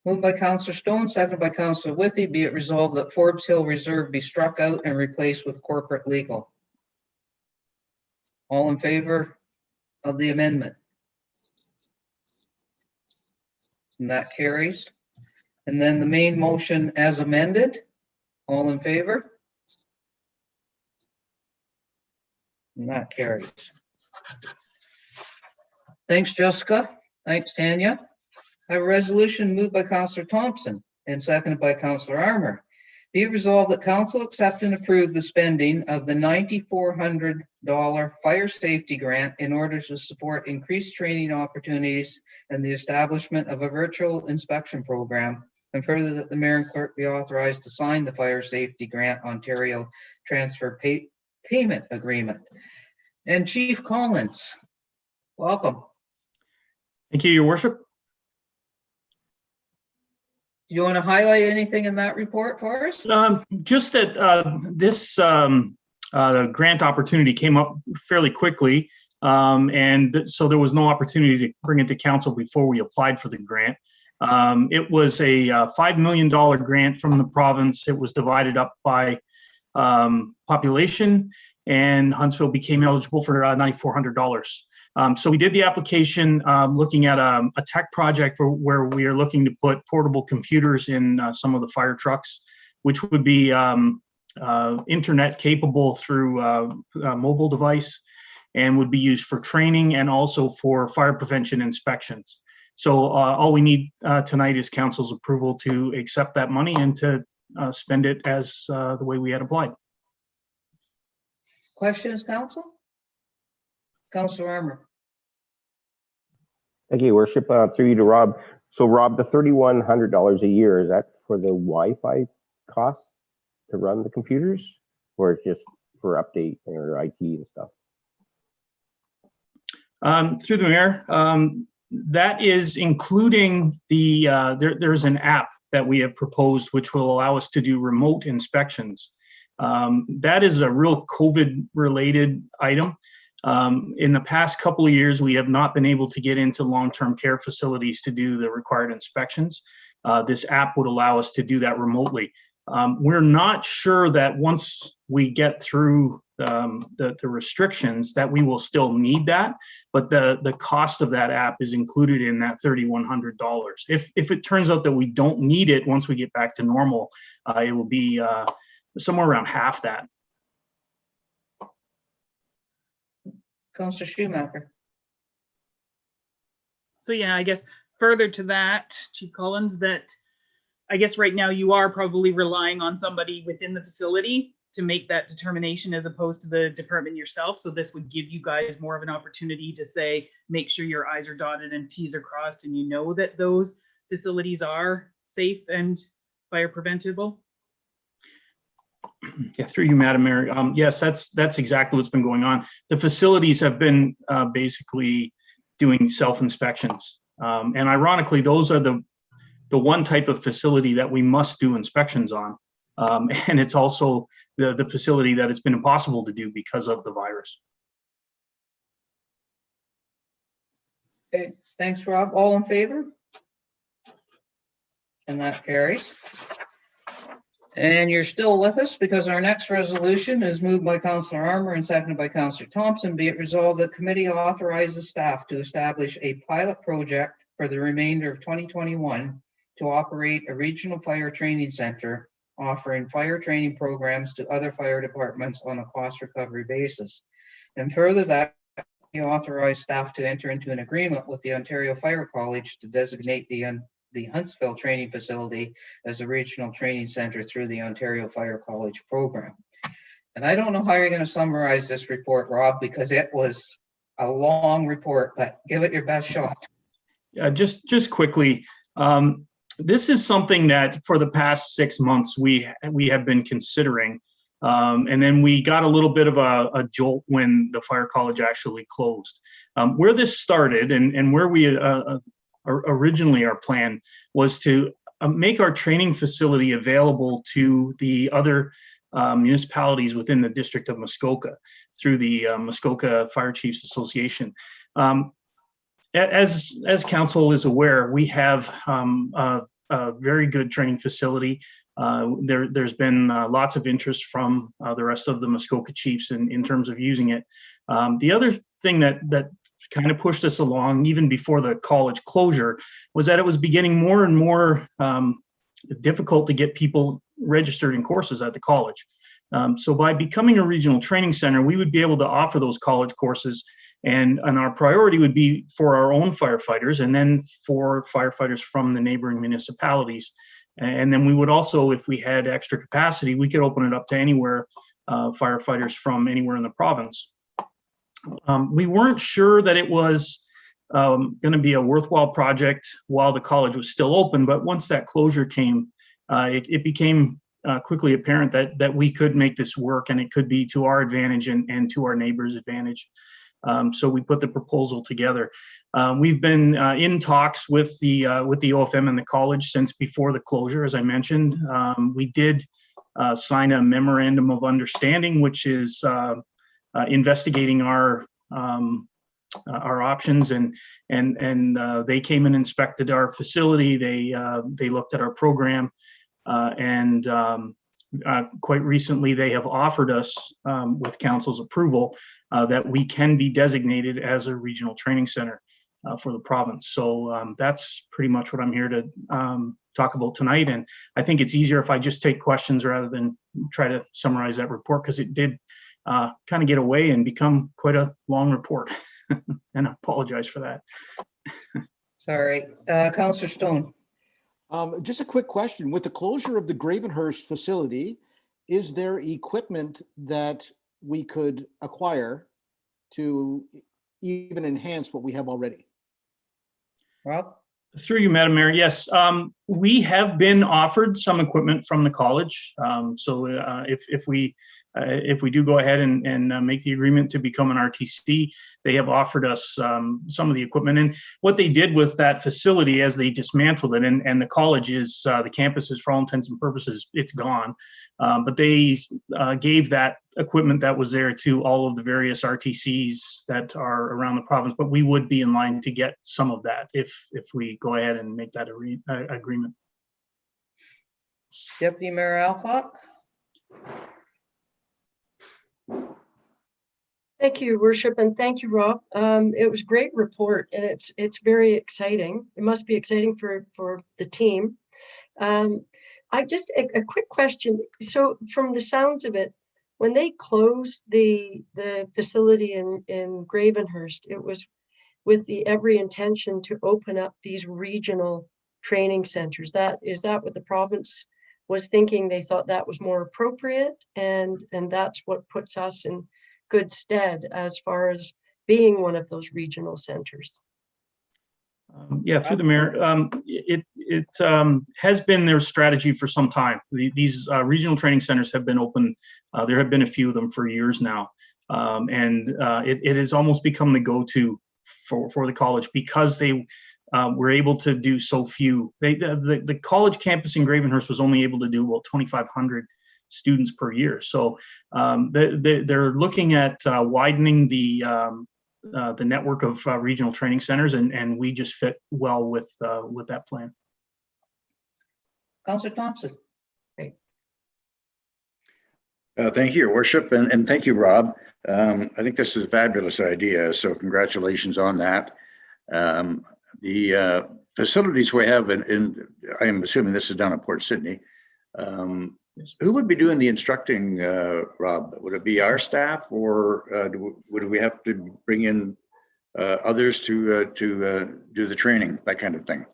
Moved by Councillor Stone, seconded by Councillor Withy. Be it resolved that Forbes Hill Reserve be struck out and replaced with corporate legal. All in favor of the amendment? And that carries. And then the main motion as amended. All in favor? And that carries. Thanks, Jessica. Thanks, Tanya. I have a resolution moved by Councillor Thompson and seconded by Councillor Armour. Be it resolved that council accept and approve the spending of the $9,400 fire safety grant in order to support increased training opportunities and the establishment of a virtual inspection program. And further, that the mayor and clerk be authorized to sign the Fire Safety Grant Ontario Transfer Payment Agreement. And Chief Collins, welcome. Thank you, Your Worship. Do you want to highlight anything in that report for us? Just that this grant opportunity came up fairly quickly, and so there was no opportunity to bring it to council before we applied for the grant. It was a $5 million grant from the province. It was divided up by population, and Huntsville became eligible for $9,400. So we did the application looking at a tech project where we are looking to put portable computers in some of the fire trucks, which would be internet capable through a mobile device. and would be used for training and also for fire prevention inspections. So all we need tonight is council's approval to accept that money and to spend it as the way we had applied. Questions, council? Councilor Armour. Thank you, Your Worship. Through you to Rob. So Rob, the $3,100 a year, is that for the Wi-Fi costs to run the computers, or it's just for update or IT and stuff? Through the mayor, that is including the, there's an app that we have proposed which will allow us to do remote inspections. That is a real COVID related item. In the past couple of years, we have not been able to get into long-term care facilities to do the required inspections. This app would allow us to do that remotely. We're not sure that once we get through the restrictions that we will still need that, but the cost of that app is included in that $3,100. If it turns out that we don't need it once we get back to normal, it will be somewhere around half that. Councilor Schumacher. So yeah, I guess further to that, Chief Collins, that I guess right now you are probably relying on somebody within the facility to make that determination as opposed to the department yourself. So this would give you guys more of an opportunity to say, make sure your I's are dotted and T's are crossed, and you know that those facilities are safe and fire preventable. Yeah, through you, Madam Mayor. Yes, that's exactly what's been going on. The facilities have been basically doing self-inspections. And ironically, those are the one type of facility that we must do inspections on. And it's also the facility that it's been impossible to do because of the virus. Okay, thanks, Rob. All in favor? And that carries. And you're still with us because our next resolution is moved by Councilor Armour and seconded by Councilor Thompson. Be it resolved that committee authorizes staff to establish a pilot project for the remainder of 2021 to operate a regional fire training center offering fire training programs to other fire departments on a cost recovery basis. And further, that you authorize staff to enter into an agreement with the Ontario Fire College to designate the Huntsville training facility as a regional training center through the Ontario Fire College program. And I don't know how you're going to summarize this report, Rob, because it was a long report, but give it your best shot. Just quickly, this is something that for the past 6 months we have been considering, and then we got a little bit of a jolt when the Fire College actually closed. Where this started and where we originally our plan was to make our training facility available to the other municipalities within the District of Muskoka through the Muskoka Fire Chiefs Association. As council is aware, we have a very good training facility. There's been lots of interest from the rest of the Muskoka Chiefs in terms of using it. The other thing that kind of pushed us along even before the college closure was that it was beginning more and more difficult to get people registered in courses at the college. So by becoming a regional training center, we would be able to offer those college courses, and our priority would be for our own firefighters and then for firefighters from the neighboring municipalities. And then we would also, if we had extra capacity, we could open it up to anywhere, firefighters from anywhere in the province. We weren't sure that it was going to be a worthwhile project while the college was still open, but once that closure came, it became quickly apparent that we could make this work, and it could be to our advantage and to our neighbors' advantage. So we put the proposal together. We've been in talks with the OFM and the college since before the closure, as I mentioned. We did sign a memorandum of understanding, which is investigating our options, and they came and inspected our facility. They looked at our program, and quite recently they have offered us, with council's approval, that we can be designated as a regional training center for the province. So that's pretty much what I'm here to talk about tonight. And I think it's easier if I just take questions rather than try to summarize that report, because it did kind of get away and become quite a long report. And I apologize for that. Sorry, Councillor Stone. Just a quick question. With the closure of the Gravenhurst facility, is there equipment that we could acquire to even enhance what we have already? Rob? Through you, Madam Mayor, yes. We have been offered some equipment from the college. So if we do go ahead and make the agreement to become an RTC, they have offered us some of the equipment. And what they did with that facility as they dismantled it, and the college is, the campus is for all intents and purposes, it's gone. But they gave that equipment that was there to all of the various RTCs that are around the province, but we would be in line to get some of that if we go ahead and make that agreement. Deputy Mayor Alcock? Thank you, Your Worship, and thank you, Rob. It was a great report, and it's very exciting. It must be exciting for the team. I just a quick question. So, from the sounds of it, when they closed the facility in Gravenhurst, it was with every intention to open up these regional training centers. Is that what the province was thinking? They thought that was more appropriate, and that's what puts us in good stead as far as being one of those regional centers. Yeah, through the mayor, it has been their strategy for some time. These regional training centers have been open. There have been a few of them for years now, and it has almost become the go-to for the college because they were able to do so few. The college campus in Gravenhurst was only able to do about 2,500 students per year. So they're looking at widening the network of regional training centers, and we just fit well with that plan. Councillor Thompson. Great. Thank you, Your Worship, and thank you, Rob. I think this is a fabulous idea, so congratulations on that. The facilities we have in I am assuming this is down in Port Sydney. Who would be doing the instructing, Rob? Would it be our staff, or would we have to bring in others to do the training, that kind of thing?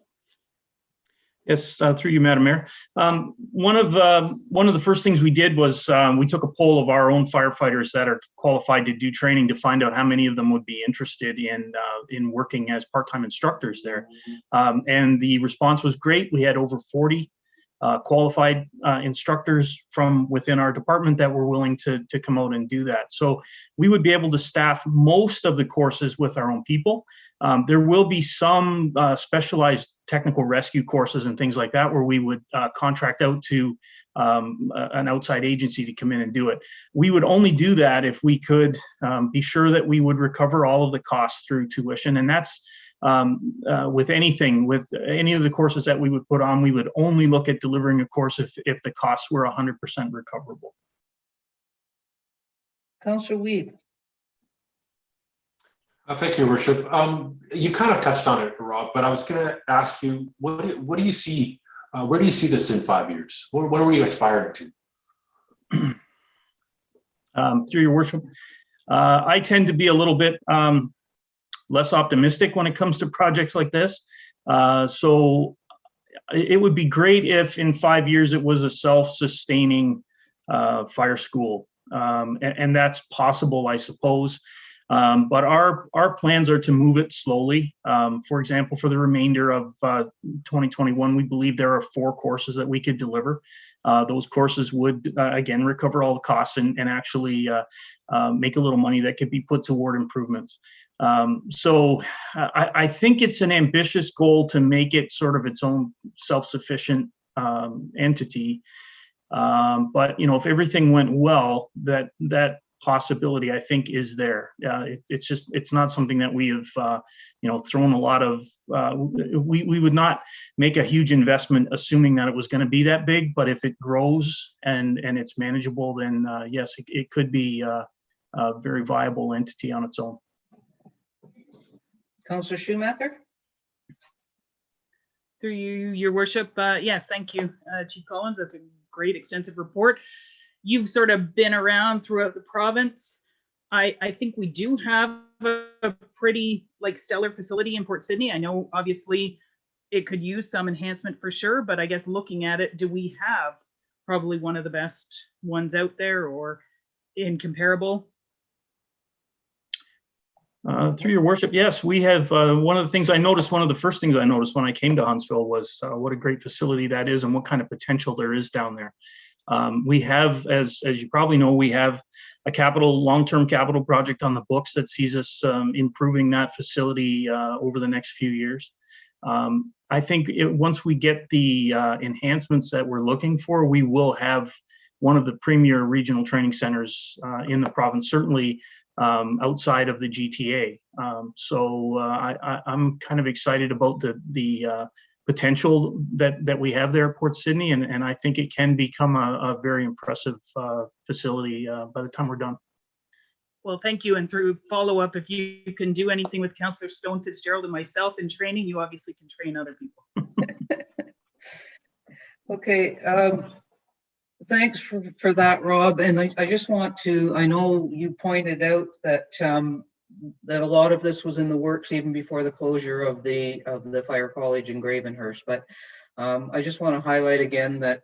Yes, through you, Madam Mayor. One of the first things we did was we took a poll of our own firefighters that are qualified to do training to find out how many of them would be interested in working as part-time instructors there. And the response was great. We had over 40 qualified instructors from within our department that were willing to come out and do that. So we would be able to staff most of the courses with our own people. There will be some specialized technical rescue courses and things like that where we would contract out to an outside agency to come in and do it. We would only do that if we could be sure that we would recover all of the costs through tuition, and that's with any of the courses that we would put on, we would only look at delivering a course if the costs were 100% recoverable. Councillor Weed. Thank you, Your Worship. You kind of touched on it, Rob, but I was going to ask you, what do you see? Where do you see this in 5 years? What are we aspiring to? Through Your Worship, I tend to be a little bit less optimistic when it comes to projects like this. So it would be great if in 5 years it was a self-sustaining fire school. And that's possible, I suppose. But our plans are to move it slowly. For example, for the remainder of 2021, we believe there are 4 courses that we could deliver. Those courses would, again, recover all the costs and actually make a little money that could be put toward improvements. So I think it's an ambitious goal to make it sort of its own self-sufficient entity. But, you know, if everything went well, that possibility, I think, is there. It's not something that we have, thrown a lot of, we would not make a huge investment assuming that it was going to be that big, but if it grows and it's manageable, then yes, it could be a very viable entity on its own. Councillor Schumacher. Through you, Your Worship. Yes, thank you, Chief Collins. That's a great extensive report. you've sort of been around throughout the province. I think we do have a pretty like stellar facility in Port Sydney. I know obviously it could use some enhancement for sure, but I guess looking at it, do we have probably one of the best ones out there or in comparable? Through your worship, yes, we have. One of the things I noticed, one of the first things I noticed when I came to Huntsville was what a great facility that is and what kind of potential there is down there. We have, as you probably know, we have a long-term capital project on the books that sees us improving that facility over the next few years. I think once we get the enhancements that we're looking for, we will have one of the premier regional training centers in the province, certainly outside of the GTA. So I'm kind of excited about the potential that we have there at Port Sydney, and I think it can become a very impressive facility by the time we're done. Well, thank you. And through follow-up, if you can do anything with Councillor Stone Fitzgerald and myself in training, you obviously can train other people. Okay, thanks for that, Rob. And I just want to, I know you pointed out that that a lot of this was in the works even before the closure of the Fire College in Gravenhurst. But I just want to highlight again that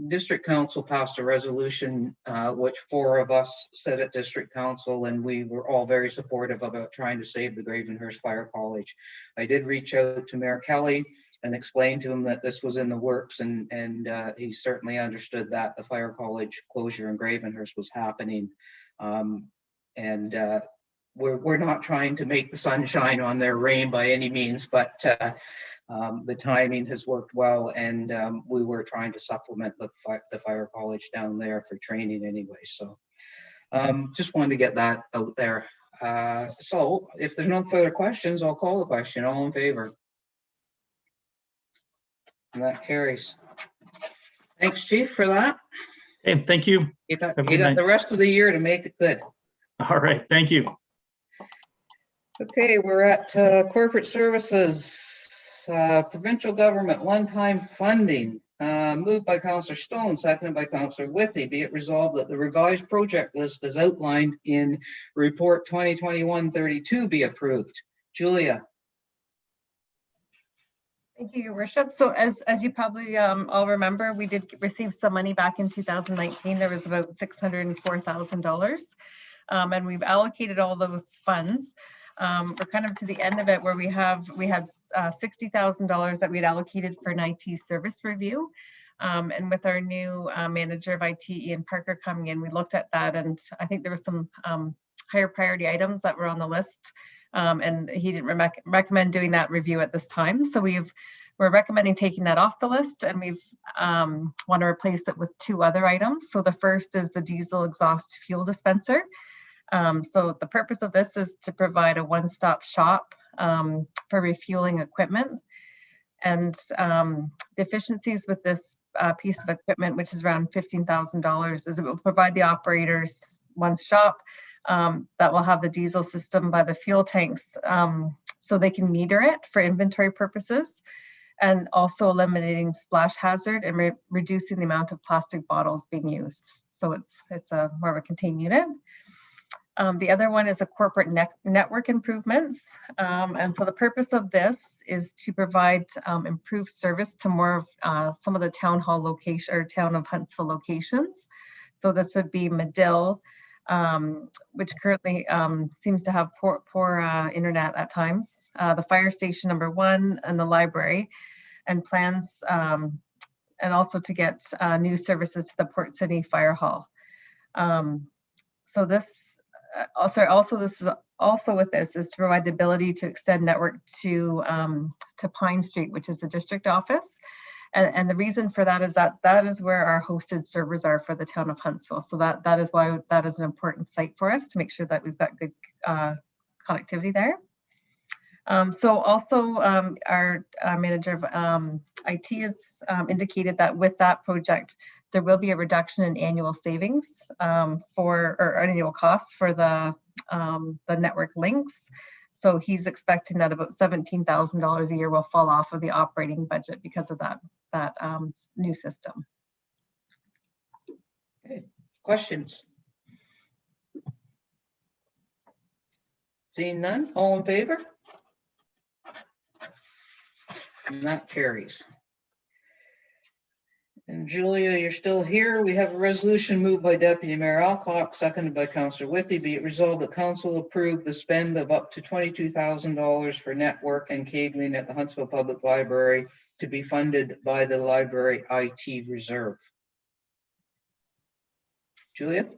District Council passed a resolution, which 4 of us sat at District Council, and we were all very supportive about trying to save the Gravenhurst Fire College. I did reach out to Mayor Kelly and explain to him that this was in the works, and he certainly understood that the Fire College closure in Gravenhurst was happening. We're not trying to make the sunshine on their rain by any means, but the timing has worked well, and we were trying to supplement the Fire College down there for training anyway. So just wanted to get that out there. So if there's no further questions, I'll call the question. All in favor? And that carries. Thanks, Chief, for that. Hey, thank you. You got the rest of the year to make it good. All right, thank you. Okay, we're at corporate services, provincial government one-time funding, moved by Councillor Stone, seconded by Councillor Withey. Be it resolved that the revised project list as outlined in report 2021-32 be approved. Julia. Thank you, Your Worship. So as you probably all remember, we did receive some money back in 2019. There was about $604,000, and we've allocated all those funds. We're kind of to the end of it where we had $60,000 that we had allocated for an IT service review. And with our new manager of IT, Ian Parker, coming in, we looked at that, and I think there were some higher priority items that were on the list. And he didn't recommend doing that review at this time. So we're recommending taking that off the list, and we've want to replace it with 2 other items. So the first is the diesel exhaust fuel dispenser. So the purpose of this is to provide a one-stop shop for refueling equipment. And the efficiencies with this piece of equipment, which is around $15,000, is it will provide the operators one shop that will have the diesel system by the fuel tanks, so they can meter it for inventory purposes, and also eliminating splash hazard and reducing the amount of plastic bottles being used. So it's a more of a contained unit. The other one is a corporate network improvements. And so the purpose of this is to provide improved service to more of some of the town hall location or town of Huntsville locations. So this would be Medill, which currently seems to have poor internet at times, the fire station #1 and the library, and plans and also to get new services to the Port Sydney Fire Hall. So this this is also with this is to provide the ability to extend network to Pine Street, which is the district office. And the reason for that is that is where our hosted servers are for the town of Huntsville. So that is why that is an important site for us to make sure that we've got good connectivity there. So also our manager of IT has indicated that with that project, there will be a reduction in annual savings or annual costs for the network links. So he's expecting that about $17,000 a year will fall off of the operating budget because of that new system. Okay. Questions? Seeing none, all in favor? And that carries. And Julia, you're still here. We have a resolution moved by Deputy Mayor Alcock, seconded by Councillor Withy. Be it resolved that council approve the spend of up to $22,000 for network and cabling at the Huntsville Public Library to be funded by the library IT reserve. Julia?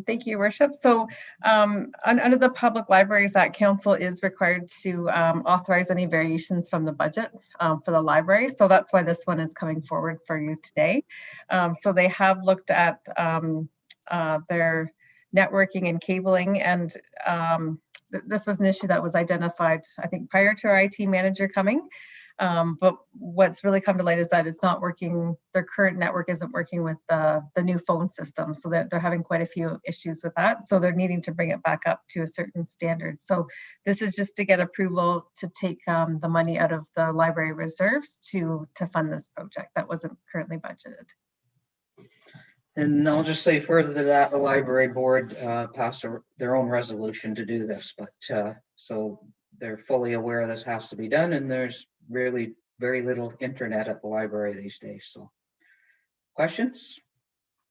Thank you, Your Worship. So under the Public Libraries Act, council is required to authorize any variations from the budget for the library. So that's why this one is coming forward for you today. So they have looked at their networking and cabling, and this was an issue that was identified, I think, prior to our IT manager coming. But what's really come to light is that it's not working. Their current network isn't working with the new phone system. So they're having quite a few issues with that. So they're needing to bring it back up to a certain standard. So this is just to get approval to take the money out of the library reserves to fund this project that wasn't currently budgeted. And I'll just say further to that, the library board passed their own resolution to do this, but so they're fully aware this has to be done, and there's really very little internet at the library these days. So questions?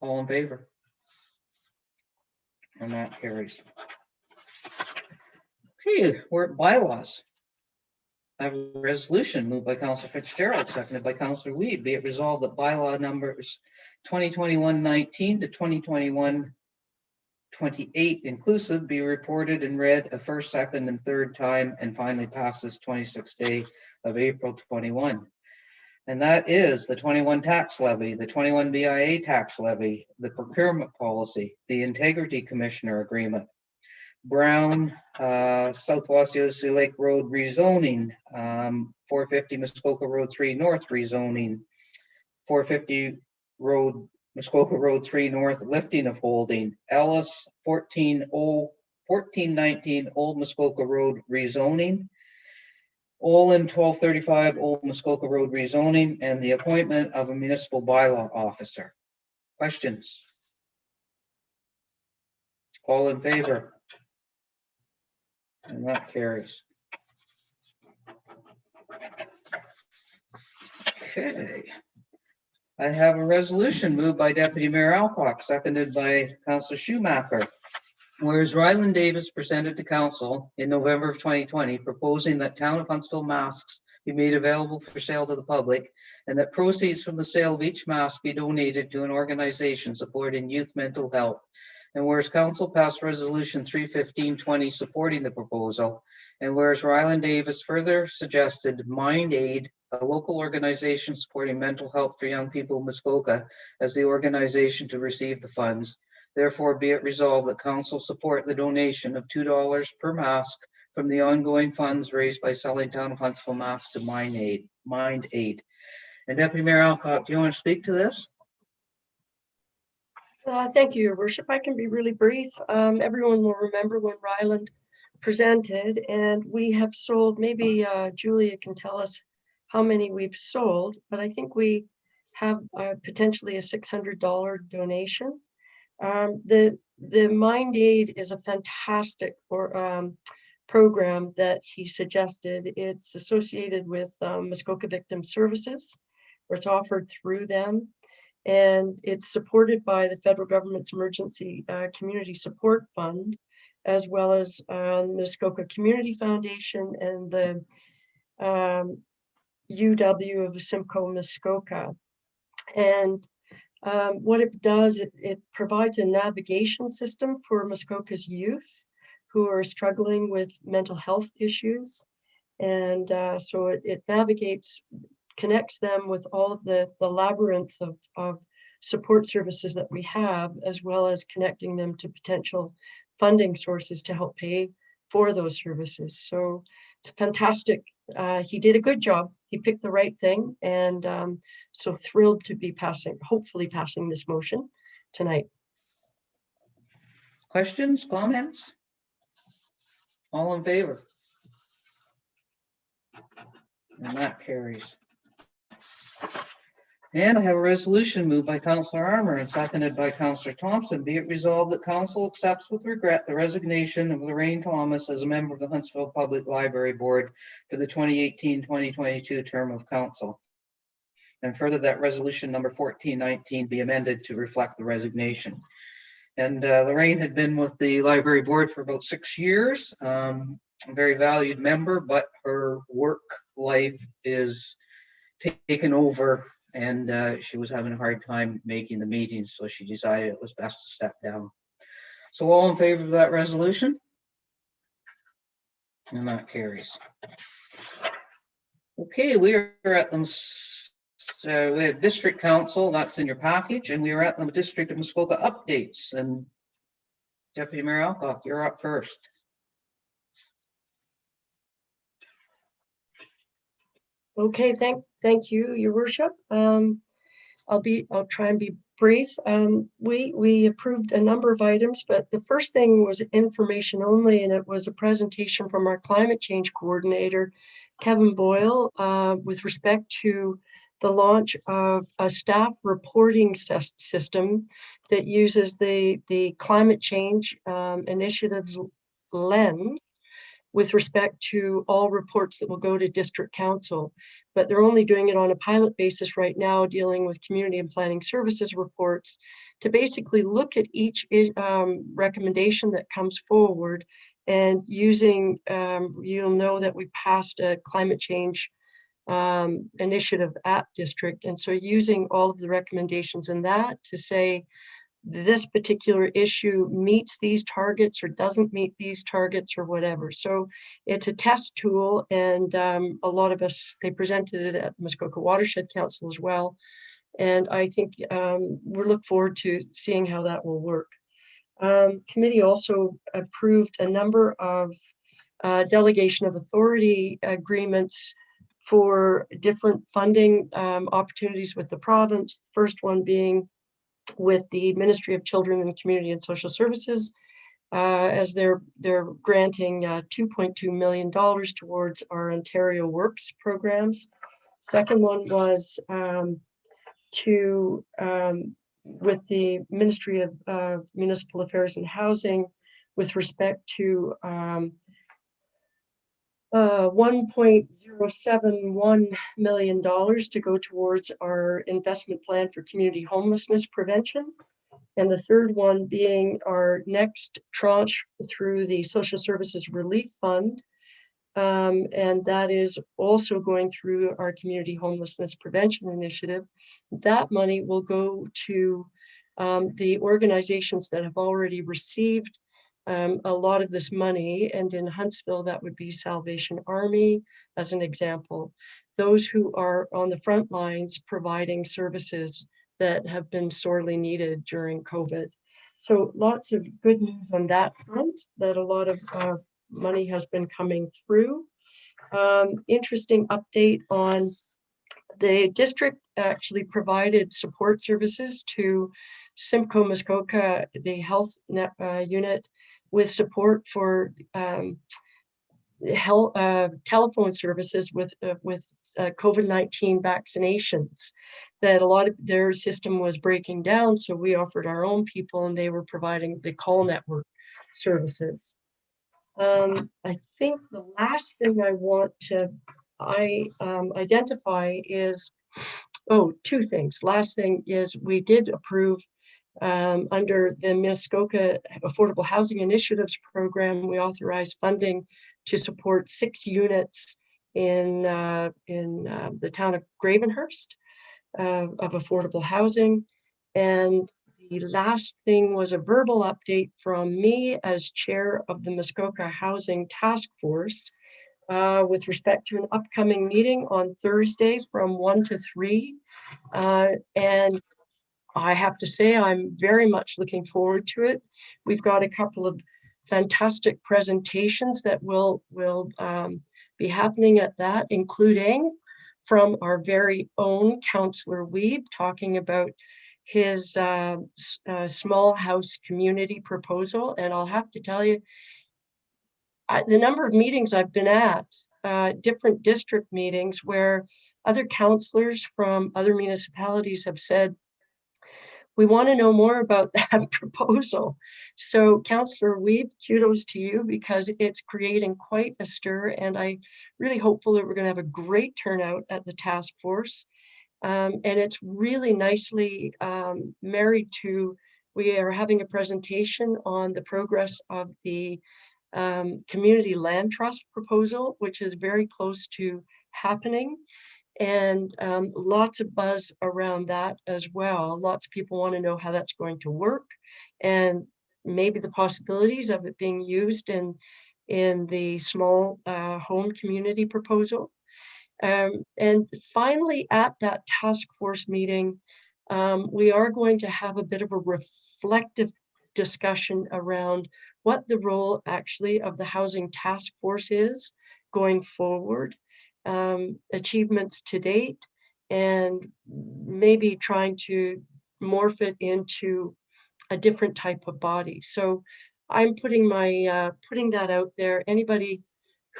All in favor? And that carries. Okay, we're at bylaws. I have a resolution moved by Councillor Fitzgerald, seconded by Councillor Weed. Be it resolved that bylaw numbers 2021-19 to 2021-28 inclusive be reported and read a first, second, and third time, and finally passes 26th day of April 21. And that is the 21 tax levy, the 21 BIA tax levy, the procurement policy, the integrity commissioner agreement, Brown, South Wasiosi Lake Road rezoning, 450 Muskoka Road 3 North rezoning, 450 Muskoka Road 3 North lifting of holding, Ellis 1419 Old Muskoka Road rezoning, Olin 1235 Old Muskoka Road rezoning, and the appointment of a municipal bylaw officer. Questions? All in favor? And that carries. Okay. I have a resolution moved by Deputy Mayor Alcock, seconded by Councillor Schumacher. Whereas Ryland Davis presented to council in November of 2020, proposing that Town of Huntsville masks be made available for sale to the public, and that proceeds from the sale of each mask be donated to an organization supporting youth mental health. And whereas council passed resolution 31520 supporting the proposal, and whereas Ryland Davis further suggested Mind Aid, a local organization supporting mental health for young people in Muskoka, as the organization to receive the funds. Therefore, be it resolved that council support the donation of $2 per mask from the ongoing funds raised by selling Town of Huntsville masks to Mind Aid. And Deputy Mayor Alcock, do you want to speak to this? Thank you, Your Worship. I can be really brief. Everyone will remember when Ryland presented, and we have sold, maybe Julia can tell us how many we've sold, but I think we have potentially a $600 donation. The Mind Aid is a fantastic program that he suggested. It's associated with Muskoka Victim Services, where it's offered through them. And it's supported by the federal government's Emergency Community Support Fund, as well as the Muskoka Community Foundation and the UW of Simcoe Muskoka. And what it does, it provides a navigation system for Muskoka's youth who are struggling with mental health issues. And so it navigates, connects them with all of the labyrinth of support services that we have, as well as connecting them to potential funding sources to help pay for those services. So it's fantastic. He did a good job. He picked the right thing, and so thrilled to be hopefully passing this motion tonight. Questions, comments? All in favor? And that carries. And I have a resolution moved by Councillor Armour and seconded by Councillor Thompson. Be it resolved that council accepts with regret the resignation of Lorraine Thomas as a member of the Huntsville Public Library Board for the 2018-2022 term of council. And further, that resolution number 1419 be amended to reflect the resignation. And Lorraine had been with the library board for about 6 years, a very valued member, but her work life is taken over, and she was having a hard time making the meetings, so she decided it was best to step down. So all in favor of that resolution? And that carries. Okay, we are at them. So we have district council, that's in your package, and we are at the District of Muskoka updates. And Deputy Mayor Alcock, you're up first. Okay, thank you, Your Worship. I'll try and be brief. We approved a number of items, but the first thing was information only, and it was a presentation from our climate change coordinator, Kevin Boyle, with respect to the launch of a staff reporting system that uses the climate change initiatives lens with respect to all reports that will go to district council. But they're only doing it on a pilot basis right now, dealing with community and planning services reports to basically look at each recommendation that comes forward, and using, you'll know that we passed a climate change initiative at district. And so using all of the recommendations in that to say, this particular issue meets these targets or doesn't meet these targets or whatever. So it's a test tool, and a lot of us, they presented it at Muskoka Watershed Council as well. And I think we look forward to seeing how that will work. Committee also approved a number of delegation of authority agreements for different funding opportunities with the province. First one being with the Ministry of Children and Community and Social Services, as they're granting $2.2 million towards our Ontario Works programs. Second one was with the Ministry of Municipal Affairs and Housing with respect to $1.071 million to go towards our investment plan for community homelessness prevention. And the third one being our next tranche through the Social Services Relief Fund. And that is also going through our community homelessness prevention initiative. That money will go to the organizations that have already received a lot of this money, and in Huntsville, that would be Salvation Army, as an example. Those who are on the front lines providing services that have been sorely needed during COVID. So lots of good news on that front, that a lot of money has been coming through. Interesting update on the district actually provided support services to Simcoe Muskoka, the health unit, with support for telephone services with COVID-19 vaccinations. That a lot of their system was breaking down, so we offered our own people, and they were providing the call network services. I think the last thing I want to identify is, two things. Last thing is we did approve under the Muskoka Affordable Housing Initiatives Program, we authorized funding to support 6 units in the town of Gravenhurst of affordable housing. And the last thing was a verbal update from me as chair of the Muskoka Housing Task Force with respect to an upcoming meeting on Thursday from 1 to 3. And I have to say, I'm very much looking forward to it. We've got a couple of fantastic presentations that will be happening at that, including from our very own Councillor Weeb, talking about his small house community proposal. And I'll have to tell you, the number of meetings I've been at, different district meetings where other councillors from other municipalities have said, we want to know more about that proposal. So Councillor Weeb, kudos to you because it's creating quite a stir, and I'm really hopeful that we're going to have a great turnout at the task force. And it's really nicely married to, we are having a presentation on the progress of the community land trust proposal, which is very close to happening. And lots of buzz around that as well. Lots of people want to know how that's going to work and maybe the possibilities of it being used in the small home community proposal. And finally, at that task force meeting, we are going to have a bit of a reflective discussion around what the role actually of the housing task force is going forward. Achievements to date, and maybe trying to morph it into a different type of body. So I'm putting that out there. Anybody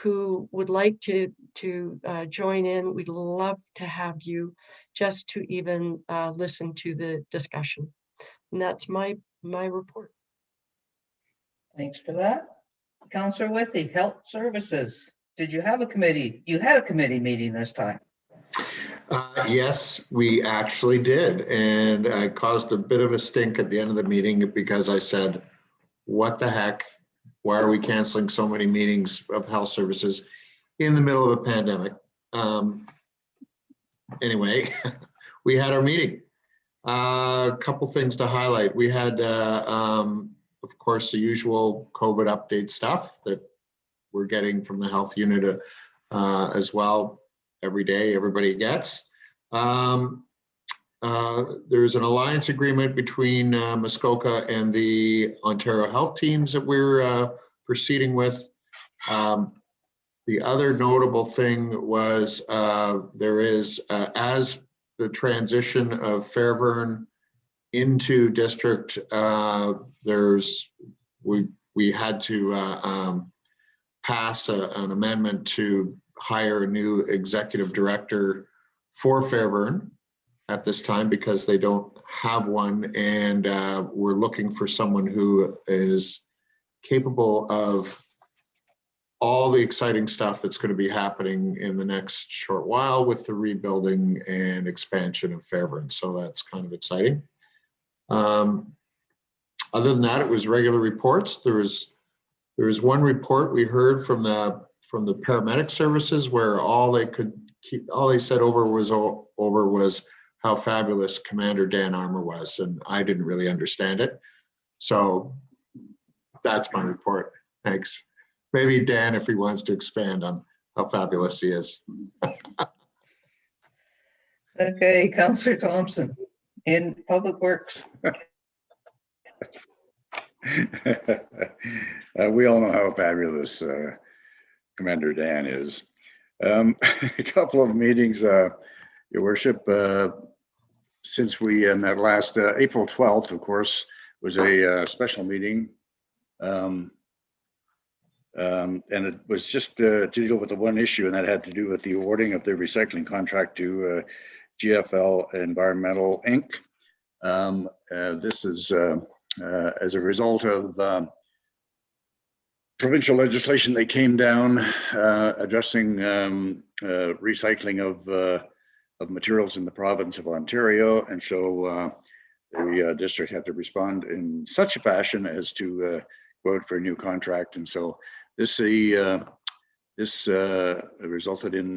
who would like to join in, we'd love to have you just to even listen to the discussion. And that's my report. Thanks for that. Councillor Withey, Health Services. Did you have a committee? You had a committee meeting this time. Yes, we actually did. And I caused a bit of a stink at the end of the meeting because I said, what the heck? Why are we canceling so many meetings of health services in the middle of a pandemic? Anyway, we had our meeting. A couple things to highlight. We had, of course, the usual COVID update stuff that we're getting from the health unit as well every day, everybody gets. There's an alliance agreement between Muskoka and the Ontario health teams that we're proceeding with. The other notable thing was there is, as the transition of Fairburn into district, we had to pass an amendment to hire a new executive director for Fairburn at this time because they don't have one, and we're looking for someone who is capable of all the exciting stuff that's going to be happening in the next short while with the rebuilding and expansion of Fairburn. So that's kind of exciting. Other than that, it was regular reports. There was one report we heard from the paramedic services where all they said over was how fabulous Commander Dan Armour was, and I didn't really understand it. So that's my report. Thanks. Maybe Dan, if he wants to expand on how fabulous he is. Okay, Councillor Thompson in Public Works. We all know how fabulous Commander Dan is. A couple of meetings, Your Worship, since we met last April 12th, of course, was a special meeting. And it was just to deal with the one issue, and that had to do with the awarding of the recycling contract to GFL Environmental Inc. This is as a result of provincial legislation that came down addressing recycling of materials in the province of Ontario, and so the district had to respond in such a fashion as to go out for a new contract, and so this resulted in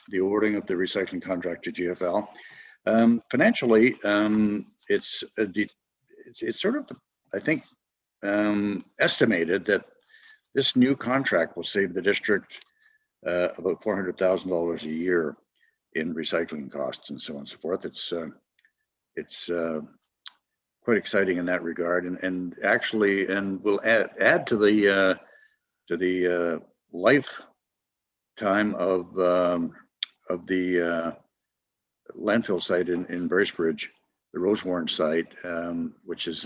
the awarding of the recycling contract to GFL. Financially, it's sort of, I think, estimated that this new contract will save the district about $400,000 a year in recycling costs and so on and so forth. It's quite exciting in that regard, and actually, and will add to the lifetime of the landfill site in Bracebridge, the Rosewarren site, which has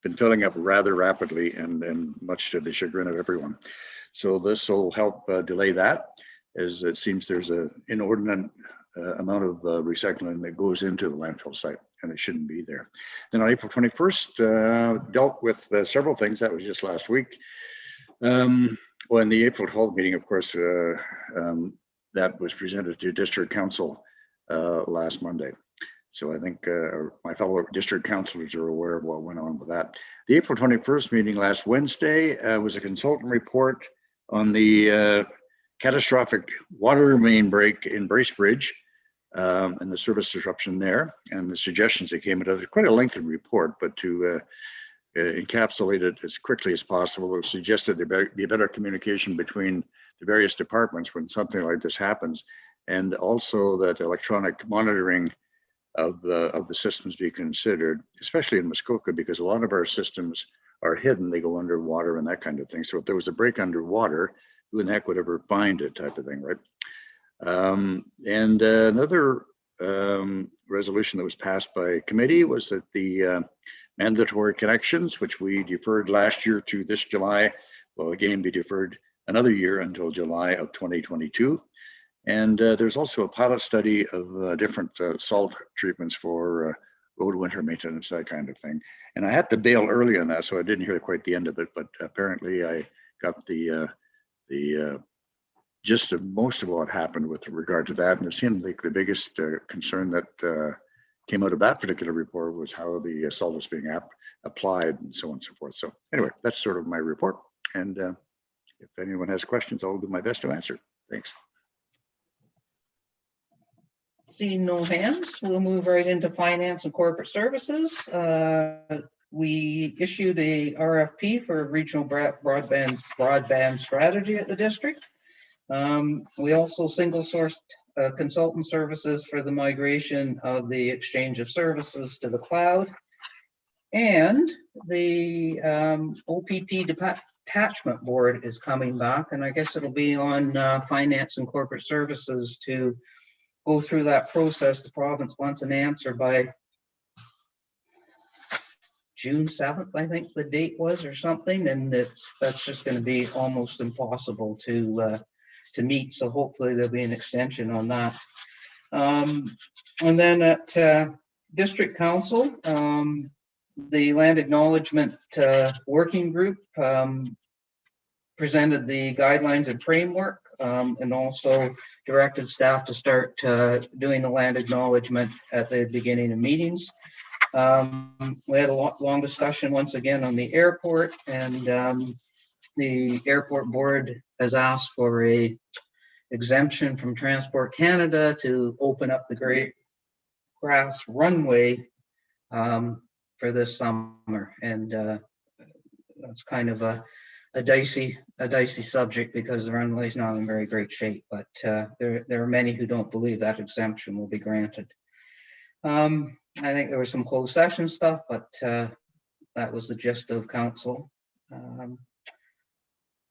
been filling up rather rapidly and much to the chagrin of everyone. So this will help delay that, as it seems there's an inordinate amount of recycling that goes into the landfill site, and it shouldn't be there. Then on April 21st, dealt with several things. That was just last week. Well, in the April 12th meeting, of course, that was presented to District Council last Monday. So I think my fellow district councilors are aware of what went on with that. The April 21st meeting last Wednesday was a consultant report on the catastrophic water main break in Bracebridge and the service disruption there and the suggestions that came out of it. Quite a lengthy report, but to encapsulate it as quickly as possible, it suggested there be better communication between the various departments when something like this happens, and also that electronic monitoring of the systems be considered, especially in Muskoka, because a lot of our systems are hidden. They go underwater and that kind of thing. So if there was a break underwater, who in the heck would ever find it, type of thing, right? And another resolution that was passed by committee was that the mandatory connections, which we deferred last year to this July, will again be deferred another year until July of 2022. And there's also a pilot study of different salt treatments for road winter maintenance, that kind of thing. And I had to bail early on that, so I didn't hear quite the end of it, but apparently I got the gist of most of what happened with regard to that. And it seemed like the biggest concern that came out of that particular report was how the salt was being applied and so on and so forth. So anyway, that's sort of my report. And if anyone has questions, I'll do my best to answer. Thanks. Seeing no hands, we'll move right into finance and corporate services. We issued a RFP for a regional broadband strategy at the district. We also single sourced consultant services for the migration of the exchange of services to the cloud. And the OPP detachment board is coming back, and I guess it'll be on finance and corporate services to go through that process. The province wants an answer by June 7th, I think the date was, or something, and that's just going to be almost impossible to meet. So hopefully there'll be an extension on that. And then at District Council, the Land Acknowledgement Working Group presented the guidelines and framework, and also directed staff to start doing the land acknowledgement at the beginning of meetings. We had a long discussion once again on the airport, and the airport board has asked for a exemption from Transport Canada to open up the great grass runway for this summer. And that's kind of a dicey subject because the runway is not in very great shape, but there are many who don't believe that exemption will be granted. I think there was some closed session stuff, but that was the gist of council.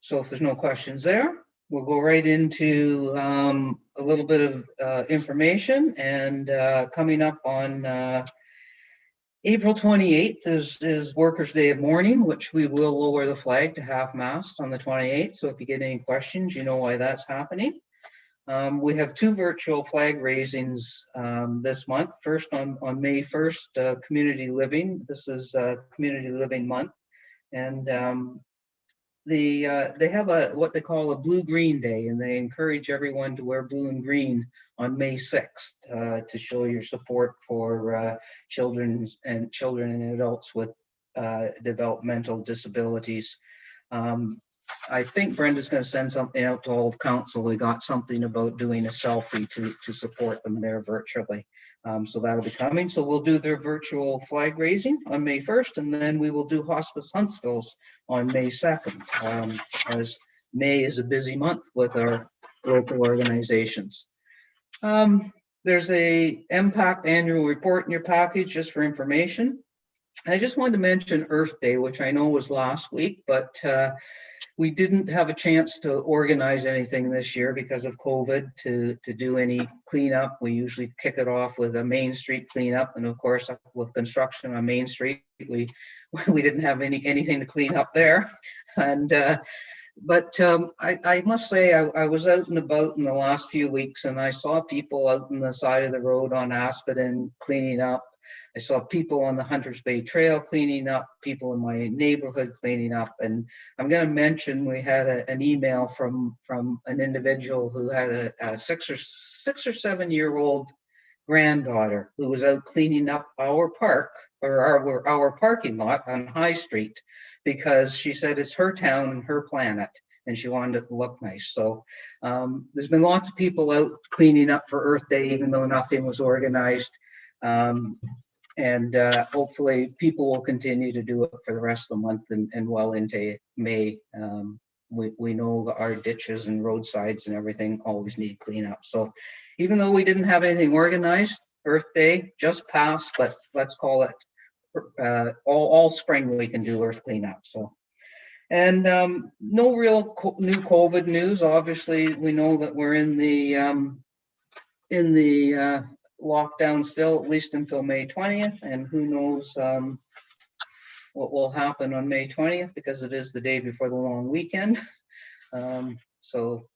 So if there's no questions there, we'll go right into a little bit of information. And coming up on April 28th is Workers' Day of Mourning, which we will lower the flag to half-mast on the 28th. So if you get any questions, you know why that's happening. We have two virtual flag raisings this month. First on May 1st, Community Living. This is Community Living Month. And they have what they call a blue-green day, and they encourage everyone to wear blue and green on May 6th to show your support for children and adults with developmental disabilities. I think Brenda's going to send something out to all of council. We got something about doing a selfie to support them there virtually. So that'll be coming. So we'll do their virtual flag raising on May 1st, and then we will do Hospice Huntsville's on May 2nd, as May is a busy month with our local organizations. There's a MPACT annual report in your package just for information. I just wanted to mention Earth Day, which I know was last week, but we didn't have a chance to organize anything this year because of COVID to do any cleanup. We usually kick it off with a Main Street cleanup, and of course with construction on Main Street, we didn't have anything to clean up there. And But I must say, I was out and about in the last few weeks, and I saw people out on the side of the road on Aspiden cleaning up. I saw people on the Hunters Bay Trail cleaning up, people in my neighborhood cleaning up. And I'm going to mention we had an email from an individual who had a 6 or 7 year old granddaughter who was out cleaning up our park, or our parking lot on High Street, because she said it's her town and her planet, and she wanted it to look nice. So there's been lots of people out cleaning up for Earth Day, even though nothing was organized. And hopefully people will continue to do it for the rest of the month and well into May. We know that our ditches and roadsides and everything always need cleanup. So even though we didn't have anything organized, Earth Day just passed, but let's call it all spring we can do earth cleanup. So, and no real new COVID news. Obviously, we know that we're in the lockdown still, at least until May 20th, and who knows what will happen on May 20th, because it is the day before the long weekend. So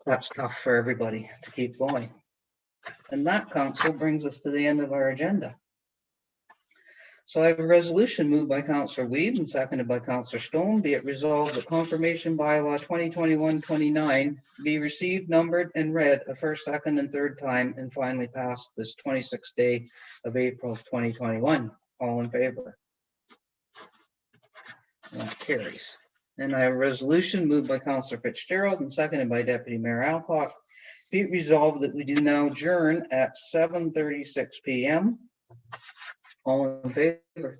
that's tough for everybody to keep going. And that, council, brings us to the end of our agenda. So I have a resolution moved by Councillor Weed and seconded by Councillor Stone. Be it resolved that confirmation bylaw 2021-29 be received, numbered, and read a first, second, and third time, and finally passed this 26th day of April 2021. All in favor? That carries. And I have a resolution moved by Councillor Fitzgerald and seconded by Deputy Mayor Alcock. Be it resolved that we do now adjourn at 7:36 p.m. All in favor?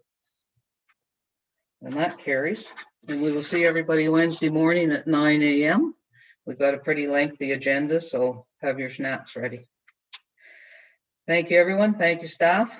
And that carries. And we will see everybody Wednesday morning at 9 a.m. We've got a pretty lengthy agenda, so have your snacks ready. Thank you, everyone. Thank you, staff.